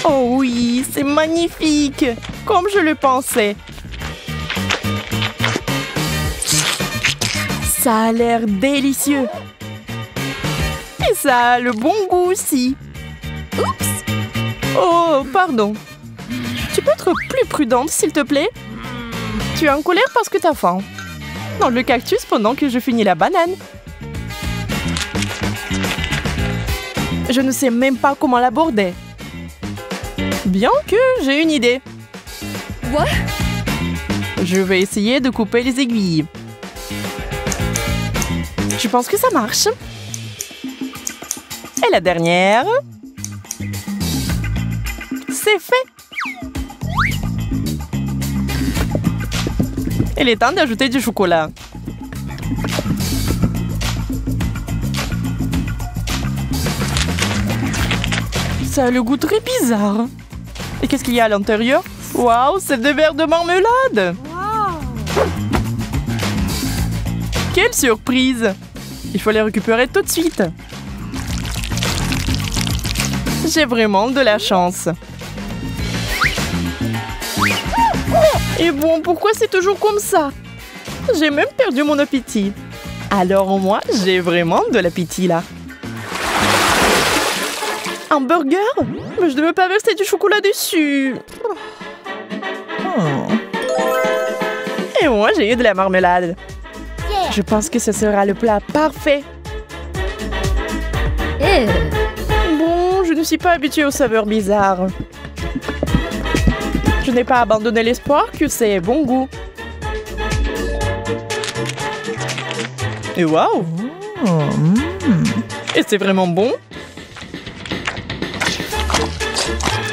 Oh oui, c'est magnifique, comme je le pensais. Ça a l'air délicieux. Et ça a le bon goût aussi. Oups. Oh, pardon. Tu peux être plus prudente, s'il te plaît? Tu es en colère parce que t'as faim. Dans le cactus pendant que je finis la banane. Je ne sais même pas comment l'aborder. Bien que j'ai une idée. What? Je vais essayer de couper les aiguilles. Je pense que ça marche. Et la dernière. C'est fait. Il est temps d'ajouter du chocolat. Ça a le goût très bizarre. Et qu'est-ce qu'il y a à l'intérieur? Waouh, c'est des verres de marmelade! Wow. Quelle surprise! Il faut les récupérer tout de suite. J'ai vraiment de la chance. Et bon, pourquoi c'est toujours comme ça? J'ai même perdu mon appétit. Alors au moins, j'ai vraiment de l'appétit là. Un burger? Mais je ne veux pas verser du chocolat dessus. Et moi, j'ai eu de la marmelade. Je pense que ce sera le plat parfait. Bon, je ne suis pas habituée aux saveurs bizarres. Je n'ai pas abandonné l'espoir que c'est bon goût. Et waouh! Et c'est vraiment bon?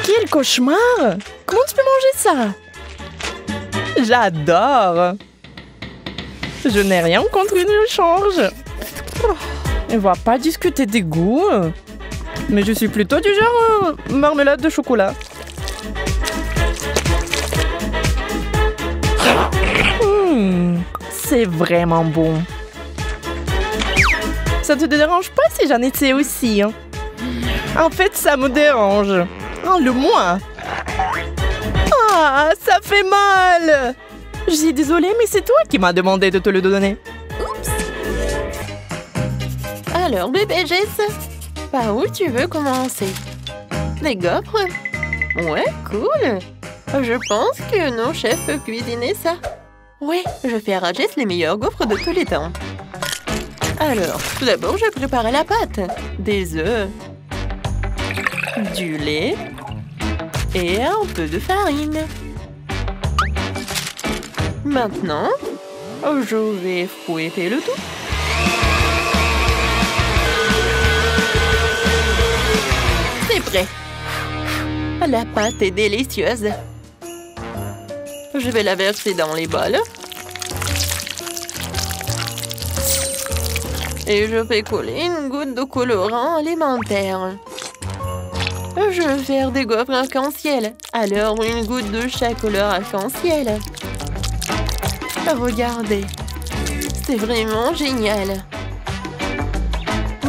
Quel cauchemar! Comment tu peux manger ça? J'adore! Je n'ai rien contre une change. On ne va pas discuter des goûts. Mais je suis plutôt du genre marmelade de chocolat. C'est vraiment bon. Ça te dérange pas si j'en étais aussi? Hein? En fait, ça me dérange. Enlève-moi. Ah, ça fait mal. Je suis désolée, mais c'est toi qui m'as demandé de te le donner. Oups. Alors, bébé Jess, par où tu veux commencer? Les gaufres? Ouais, cool. Je pense que nos chefs peuvent cuisiner ça. Oui, je fais à Jess les meilleurs gaufres de tous les temps. Alors, tout d'abord, je prépare la pâte. Des œufs, du lait et un peu de farine. Maintenant, je vais fouetter le tout. C'est prêt. La pâte est délicieuse. Je vais la verser dans les bols. Et je vais coller une goutte de colorant alimentaire. Je vais faire des gaufres arc-en-ciel. Alors une goutte de chaque couleur arc-en-ciel. Regardez. C'est vraiment génial.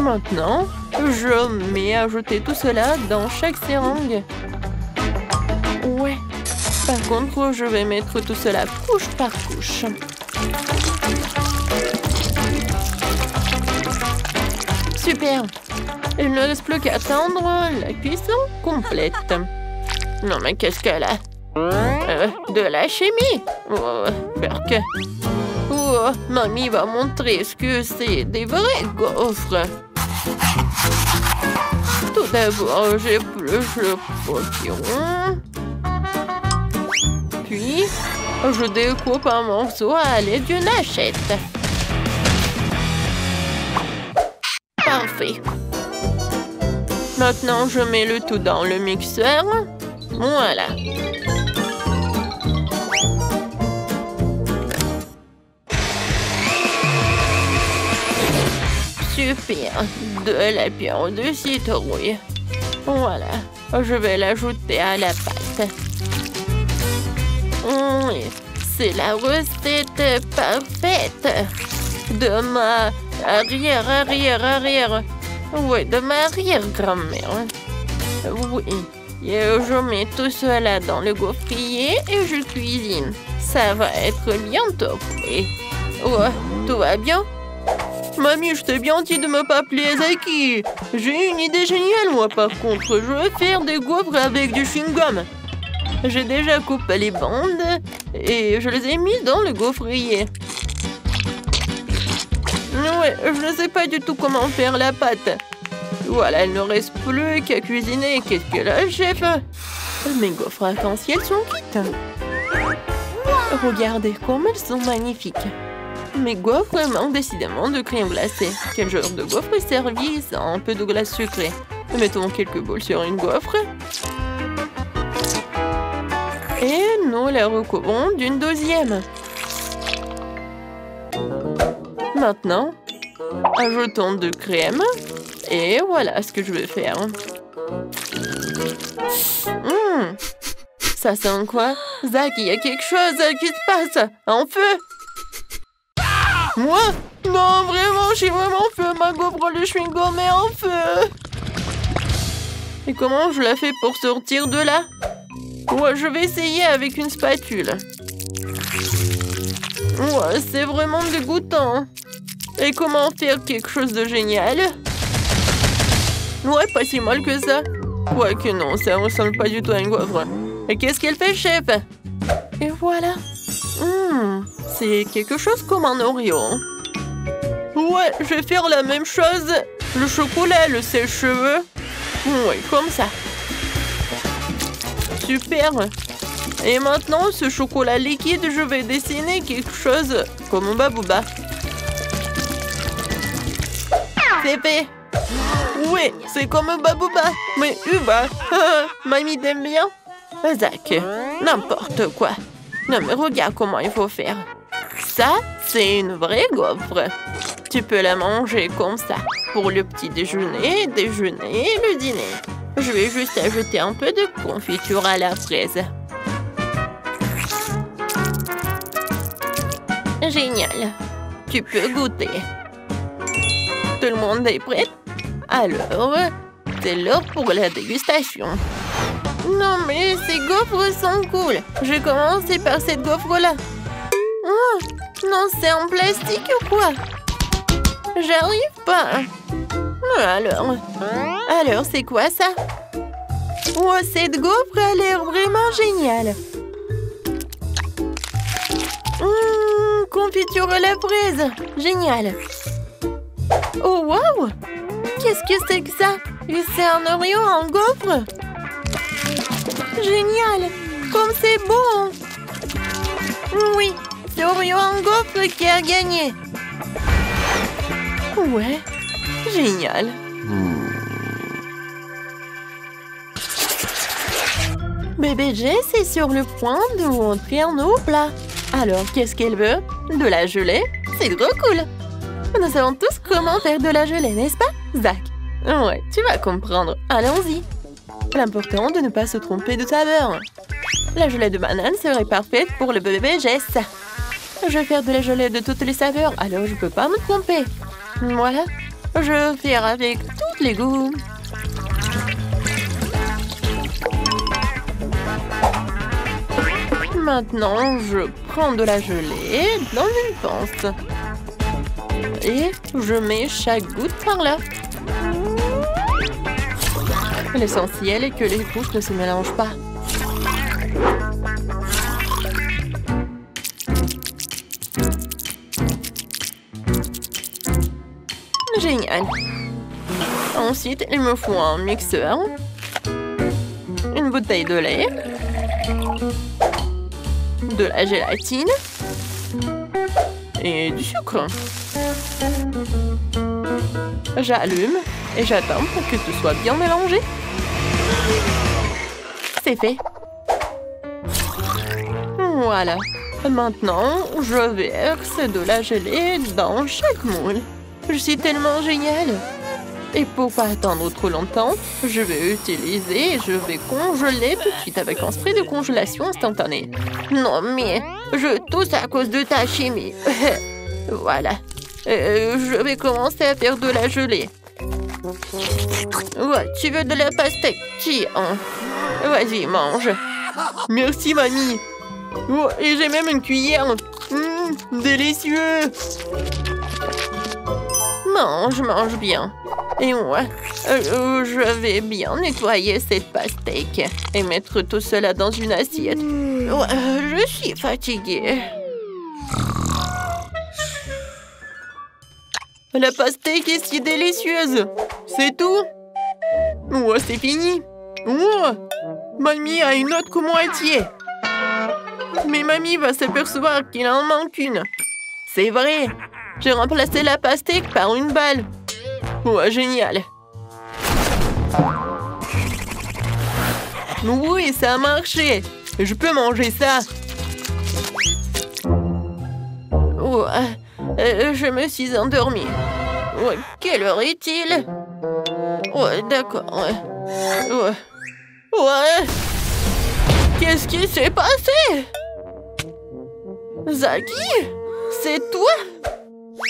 Maintenant, je mets à ajouter tout cela dans chaque seringue. Ouais. Par contre, je vais mettre tout cela couche par couche. Super. Il ne reste plus qu'à attendre la cuisson complète. Non, mais qu'est-ce qu'elle a? De la chimie. Oh, berk. Oh, mamie va montrer ce que c'est des vrais gaufres. Tout d'abord, j'épluche le potiron. Puis, je découpe un morceau à l'aide d'une hachette. Parfait. Maintenant, je mets le tout dans le mixeur. Voilà. Super. De la poudre de citrouille. Voilà. Je vais l'ajouter à la pâte. Oui, c'est la recette parfaite de ma arrière. Oui, de ma arrière-grand-mère. Oui. Et je mets tout cela dans le gaufrier et je cuisine. Ça va être bientôt prêt. Ouais, tout va bien? Mamie, je t'ai bien dit de me pas appeler Zaki. J'ai une idée géniale, moi, par contre. Je vais faire des gaufres avec du chewing-gum. J'ai déjà coupé les bandes et je les ai mis dans le gaufrier. Ouais, je ne sais pas du tout comment faire la pâte. Voilà, il ne reste plus qu'à cuisiner. Qu'est-ce que là, chef? Mes gaufres arc-en-ciel sont quittes. Regardez comme elles sont magnifiques. Mes gaufres manquent décidément de crème glacée. Quel genre de gaufre est servi sans un peu de glace sucrée? Mettons quelques boules sur une gaufre. Et nous la recouvrons d'une deuxième. Maintenant, ajoutons de crème. Et voilà ce que je vais faire. Ça sent quoi? Zach, il y a quelque chose qui se passe. En feu! Moi? Non, vraiment, j'ai vraiment fait ma gaufre de chewing-gum est en feu. Et comment je la fais pour sortir de là? Ouais, je vais essayer avec une spatule. Ouais, c'est vraiment dégoûtant. Et comment faire quelque chose de génial? Ouais, pas si mal que ça. Ouais que non, ça ressemble pas du tout à une gaufre. Et qu'est-ce qu'elle fait, chef? Et voilà. C'est quelque chose comme un Oreo. Ouais, je vais faire la même chose. Le chocolat, le sèche-cheveux. Ouais, comme ça. Super. Et maintenant, ce chocolat liquide, je vais dessiner quelque chose comme un babouba. C'est fait. Oui, c'est comme un babouba. Mais Uba, mamie t'aime bien? Zach, n'importe quoi. Non mais regarde comment il faut faire. Ça, c'est une vraie gaufre. Tu peux la manger comme ça. Pour le petit déjeuner, le dîner. Je vais juste ajouter un peu de confiture à la fraise. Génial. Tu peux goûter. Tout le monde est prêt? Alors, c'est l'heure pour la dégustation. Non, mais ces gaufres sont cool. Je vais commencer par cette gaufre-là. Oh, non, c'est en plastique ou quoi? J'arrive pas. Alors, c'est quoi ça? Oh, cette gaufre a l'air vraiment géniale. Confiture à la fraise. Génial. Oh, wow! Qu'est-ce que c'est que ça? C'est un Oreo en gaufre? Génial! Comme c'est bon! Oui, c'est Oreo en gaufre qui a gagné. Ouais, génial. Bébé Jess est sur le point de rentrer en eau plat. Alors, qu'est-ce qu'elle veut? De la gelée? C'est trop cool! Nous savons tous comment faire de la gelée, n'est-ce pas, Zach? Ouais, tu vas comprendre. Allons-y. L'important de ne pas se tromper de saveur. La gelée de banane serait parfaite pour le bébé Jess. Je vais faire de la gelée de toutes les saveurs, alors je peux pas me tromper. Voilà. Je vais faire avec tous les goûts. Maintenant, je prends de la gelée dans une pince. Et je mets chaque goutte par là. L'essentiel est que les couches ne se mélangent pas. Génial. Ensuite, il me faut un mixeur, une bouteille de lait, de la gélatine et du sucre. J'allume et j'attends pour que tout soit bien mélangé. C'est fait. Voilà. Maintenant, je verse de la gelée dans chaque moule. Je suis tellement géniale. Et pour pas attendre trop longtemps, je vais congeler tout de suite avec un spray de congélation instantanée. Non mais, je tousse à cause de ta chimie. Voilà. Je vais commencer à faire de la gelée. Ouais, tu veux de la pastèque? Tiens. Vas-y, mange. Merci, mamie. Oh, et j'ai même une cuillère. Délicieux. Mange bien. Et moi, je vais bien nettoyer cette pastèque et mettre tout cela dans une assiette. Je suis fatiguée. La pastèque est si délicieuse. C'est tout? C'est fini. Mamie a une autre moitié. Mais mamie va s'apercevoir qu'il en manque une. C'est vrai. J'ai remplacé la pastèque par une balle. Génial. Oui, ça a marché. Je peux manger ça. Je me suis endormie. Quelle heure est-il? D'accord. Qu'est-ce qui s'est passé? Zaki? C'est toi?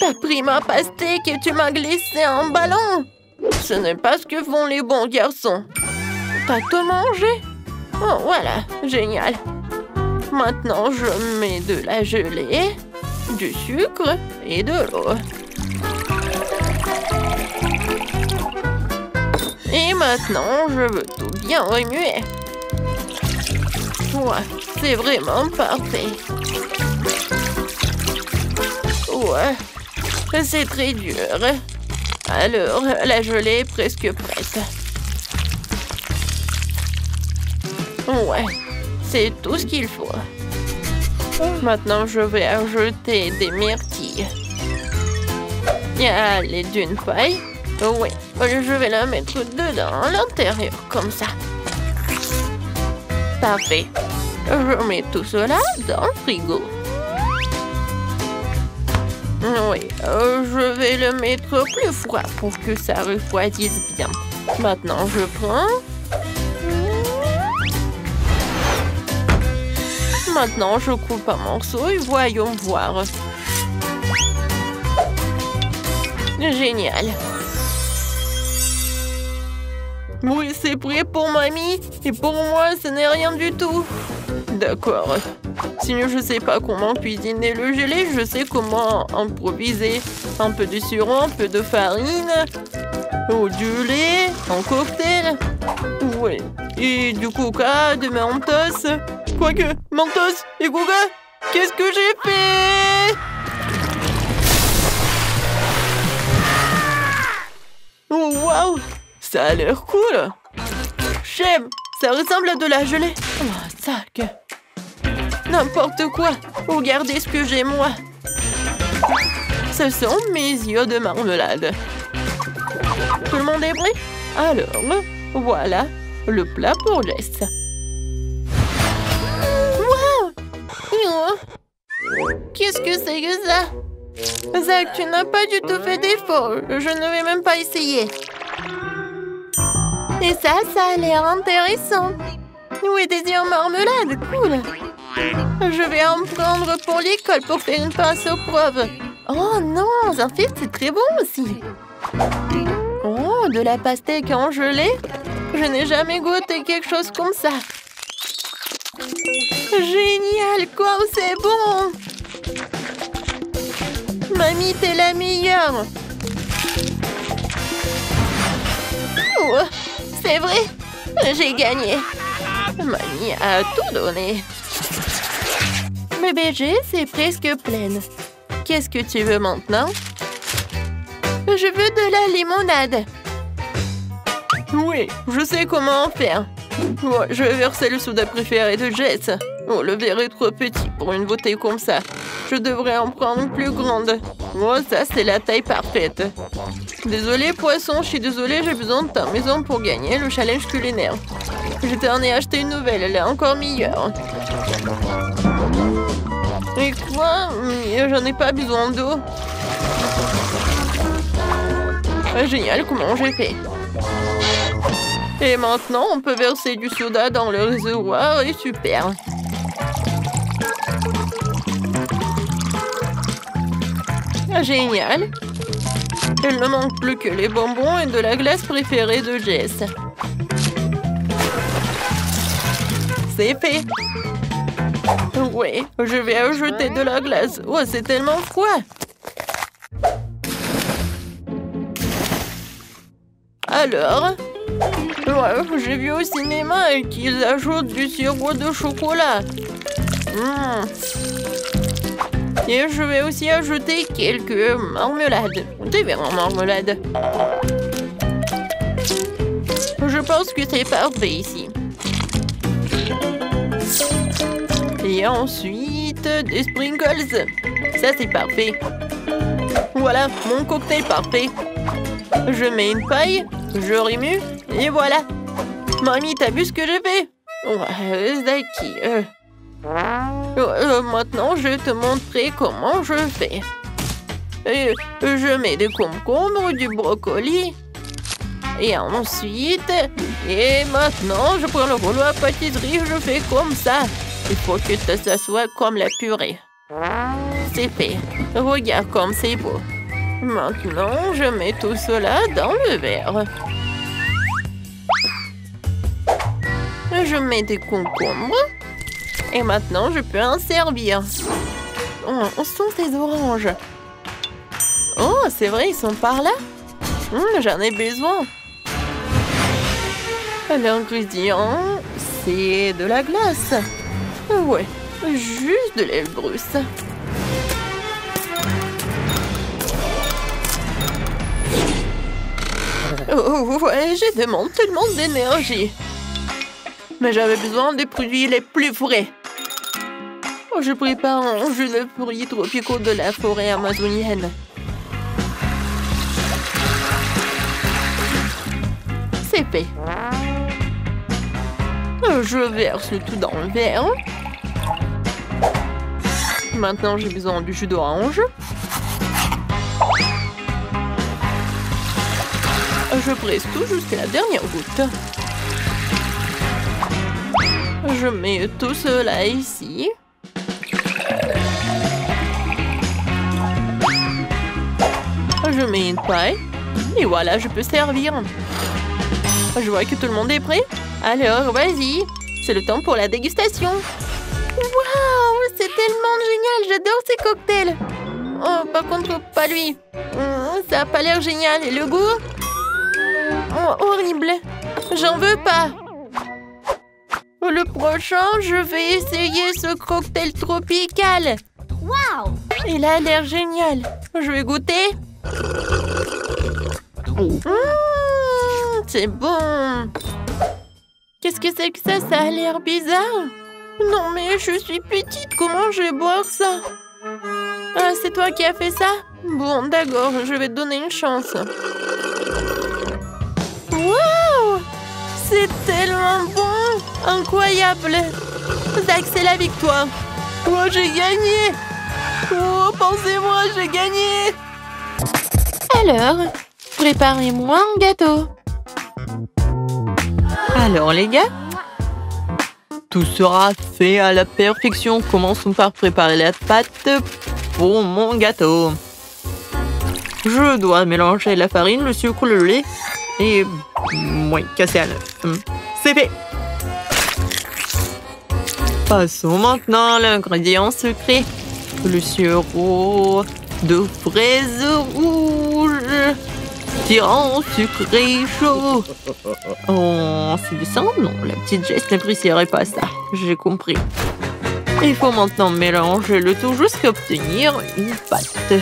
T'as pris ma pastèque et tu m'as glissé un ballon. Ce n'est pas ce que font les bons garçons. T'as tout mangé? Voilà, génial. Maintenant, je mets de la gelée, du sucre et de l'eau. Et maintenant, je veux tout bien remuer. C'est vraiment parfait. C'est très dur. Alors, la gelée est presque prête. C'est tout ce qu'il faut. Maintenant, je vais ajouter des myrtilles. Allez, d'une paille. Je vais la mettre dedans, à l'intérieur, comme ça. Parfait. Je mets tout cela dans le frigo. Je vais le mettre plus froid pour que ça refroidisse bien. Maintenant, je prends. Maintenant, je coupe un morceau et voyons voir. Génial. Oui, c'est prêt pour mamie. Et pour moi, ce n'est rien du tout. D'accord. Sinon, je ne sais pas comment cuisiner le gelé. Je sais comment improviser. Un peu de sirop, un peu de farine. Du lait, un cocktail. Et du coca, de mentos. Quoique, mentos et coca, qu'est-ce que j'ai fait? Waouh! Ça a l'air cool! J'aime! Ça ressemble à de la gelée. Sac! N'importe quoi! Regardez ce que j'ai, moi! Ce sont mes yeux de marmelade. Tout le monde est prêt? Alors, voilà le plat pour Jess. Waouh! Qu'est-ce que c'est que ça? Zach, tu n'as pas du tout fait d'effort. Je ne vais même pas essayer. Et ça a l'air intéressant. Oui, des yeux en marmelade, cool. Je vais en prendre pour l'école pour faire une passe aux preuves. Oh non, en fait, c'est très bon aussi. Oh, de la pastèque en gelée? Je n'ai jamais goûté quelque chose comme ça. Génial, quoi, c'est bon! Mamie, t'es la meilleure! C'est vrai? J'ai gagné. Mamie a tout donné. Bébé J, c'est presque plein. Qu'est-ce que tu veux maintenant? Je veux de la limonade. Oui, je sais comment faire. Ouais, je vais verser le soda préféré de Jess. Oh, le verre est trop petit pour une bouteille comme ça. Je devrais en prendre une plus grande. Oh, ça, c'est la taille parfaite. Désolé, poisson, je suis désolée, j'ai besoin de ta maison pour gagner le challenge culinaire. Je t'en ai acheté une nouvelle, elle est encore meilleure. Et quoi? J'en ai pas besoin d'eau. Génial, comment j'ai fait? Et maintenant, on peut verser du soda dans le réservoir et super. Génial. Il ne manque plus que les bonbons et de la glace préférée de Jess. C'est fait. Oui, je vais ajouter de la glace. Oh, c'est tellement froid. Alors, ouais, j'ai vu au cinéma qu'ils ajoutent du sirop de chocolat. Et je vais aussi ajouter quelques marmelades. Des verres en marmelade. Je pense que c'est parfait ici. Et ensuite, des sprinkles. Ça, c'est parfait. Voilà, mon cocktail parfait. Je mets une paille, je remue, et voilà. Mamie, t'as vu ce que j'ai fait? Ouais, Zaki. Maintenant, je vais te montrer comment je fais. Je mets des concombres, du brocoli. Et ensuite, et maintenant, je prends le rouleau à pâtisserie, je fais comme ça. Il faut que ça soit comme la purée. C'est fait. Regarde comme c'est beau. Maintenant, je mets tout cela dans le verre. Je mets des concombres. Et maintenant, je peux en servir. Oh, où sont ces oranges? Oh, c'est vrai, ils sont par là. J'en ai besoin. L'ingrédient, c'est de la glace. Ouais, juste de l'Elbrus. Oh, ouais, j'ai demandé tellement d'énergie. Mais j'avais besoin des produits les plus frais. Oh, je prépare un jus de fruits tropicaux de la forêt amazonienne. C'est fait. Je verse le tout dans le verre. Maintenant, j'ai besoin du jus d'orange. Je presse tout jusqu'à la dernière goutte. Je mets tout cela ici. Je mets une paille. Et voilà, je peux servir. Je vois que tout le monde est prêt. Alors, vas-y. C'est le temps pour la dégustation. Waouh, c'est tellement génial. J'adore ces cocktails. Oh, par contre, pas lui. Ça a pas l'air génial. Et le goût? Oh, horrible. J'en veux pas. Le prochain, je vais essayer ce cocktail tropical. Waouh! Il a l'air génial. Je vais goûter. C'est bon. Qu'est-ce que c'est que ça? Ça a l'air bizarre. Non, mais je suis petite. Comment je vais boire ça? Ah, c'est toi qui as fait ça? Bon, d'accord. Je vais te donner une chance. Waouh! C'est tellement bon! Incroyable! Zach, c'est la victoire! Oh, j'ai gagné! Oh, pensez-moi, j'ai gagné! Alors, préparez-moi un gâteau. Alors, les gars, tout sera fait à la perfection. Commençons par préparer la pâte pour mon gâteau. Je dois mélanger la farine, le sucre, le lait et... oui, casser à l'œuf. C'est fait. Passons maintenant à l'ingrédient secret. Le sirop de fraises rouges. Tyran sucré chaud. Oh, c'est ça? Non, la petite Jess n'apprécierait pas ça. J'ai compris. Il faut maintenant mélanger le tout jusqu'à obtenir une pâte.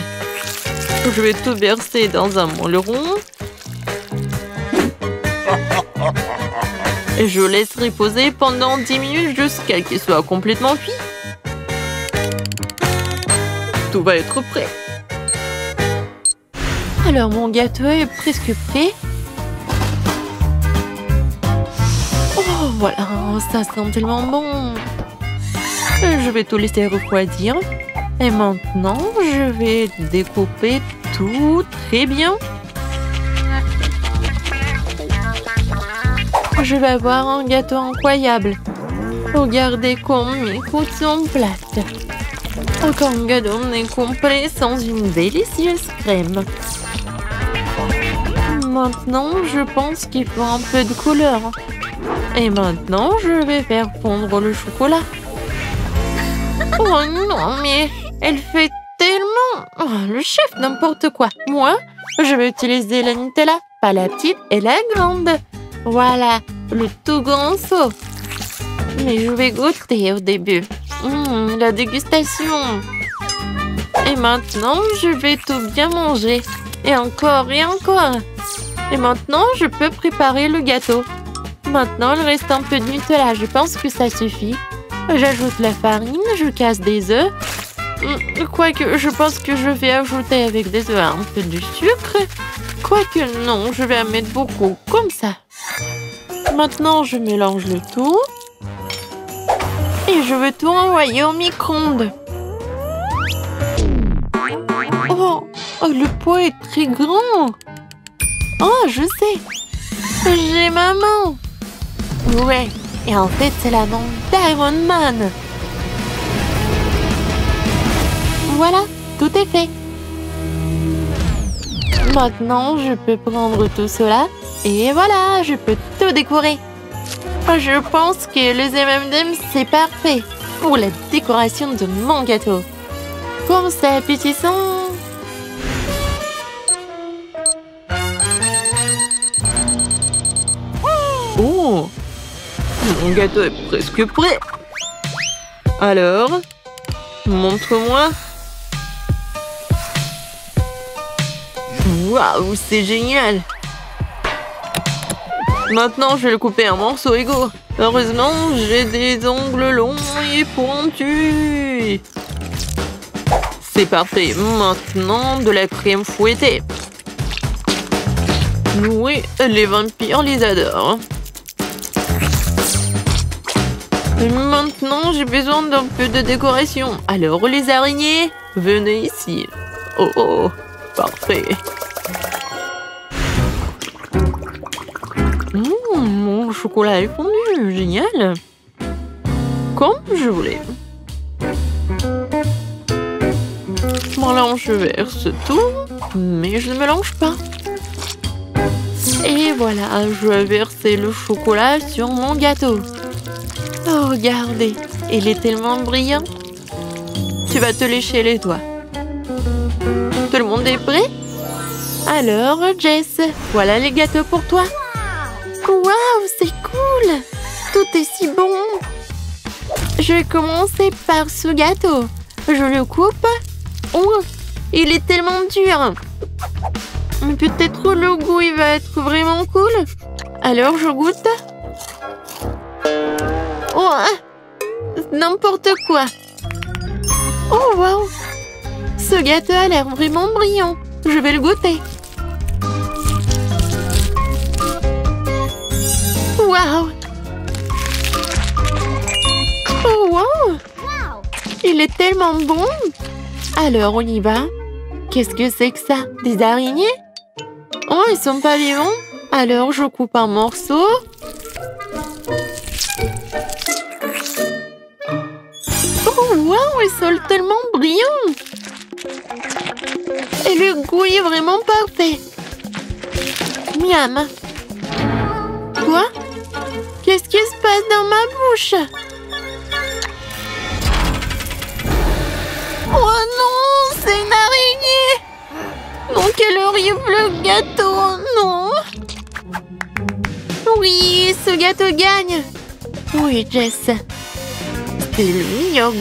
Je vais tout verser dans un moule rond. Et je laisse reposer pendant 10 minutes jusqu'à qu'il soit complètement cuit. Tout va être prêt. Alors mon gâteau est presque prêt. Oh voilà, ça sent tellement bon. Je vais tout laisser refroidir. Et maintenant, je vais découper tout très bien. Je vais avoir un gâteau incroyable. Regardez comme mes côtes sont plates. Aucun gâteau n'est complet sans une délicieuse crème. Maintenant, je pense qu'il faut un peu de couleur. Et maintenant, je vais faire fondre le chocolat. Oh non, mais elle fait tellement... Oh, le chef, n'importe quoi. Moi, je vais utiliser la Nutella, pas la petite et la grande. Voilà, le tout grand seau. Mais je vais goûter au début. La dégustation. Et maintenant, je vais tout bien manger. Et encore et encore. Et maintenant, je peux préparer le gâteau. Maintenant, il reste un peu de Nutella. Je pense que ça suffit. J'ajoute la farine, je casse des œufs. Quoique, je pense que je vais ajouter avec des œufs un peu de sucre. Quoique, non, je vais en mettre beaucoup, comme ça. Maintenant, je mélange le tout. Et je vais tout envoyer au micro-ondes. Oh, le pot est très grand. Oh, je sais. J'ai maman. Ouais, et en fait, c'est la main d'Iron Man. Voilà, tout est fait. Maintenant, je peux prendre tout cela. Et voilà, je peux tout décorer. Je pense que les M&M's, c'est parfait pour la décoration de mon gâteau. Comme c'est appétissant. Oh, mon gâteau est presque prêt. Alors, montre-moi. Waouh, c'est génial. Maintenant, je vais le couper en morceaux égaux. Heureusement, j'ai des ongles longs et pointus. C'est parfait. Maintenant, de la crème fouettée. Oui, les vampires les adorent. Et maintenant, j'ai besoin d'un peu de décoration. Alors, les araignées, venez ici. Oh, oh, parfait. Mon chocolat est fondu, génial. Comme je voulais. Voilà, je verse tout, mais je ne mélange pas. Et voilà, je vais verser le chocolat sur mon gâteau. Oh, regardez, il est tellement brillant. Tu vas te lécher les doigts. Tout le monde est prêt? Alors, Jess, voilà les gâteaux pour toi. Waouh, c'est cool! Tout est si bon! Je vais commencer par ce gâteau. Je le coupe. Oh, il est tellement dur. Peut-être le goût, il va être vraiment cool. Alors, je goûte. Oh, n'importe quoi. Oh, waouh! Ce gâteau a l'air vraiment brillant. Je vais le goûter. Waouh! Oh, wow! Il est tellement bon! Alors, on y va. Qu'est-ce que c'est que ça? Des araignées? Oh, ils sont pas vivants? Alors, je coupe un morceau. Oh, wow! Ils sont tellement brillants! Et le goût est vraiment parfait. Miam! Quoi? Qu'est-ce qui se passe dans ma bouche? Oh non, c'est une araignée! Non, Oh, quel horrible gâteau! Non! Oui, ce gâteau gagne! Oui, Jess. C'est le meilleur goût.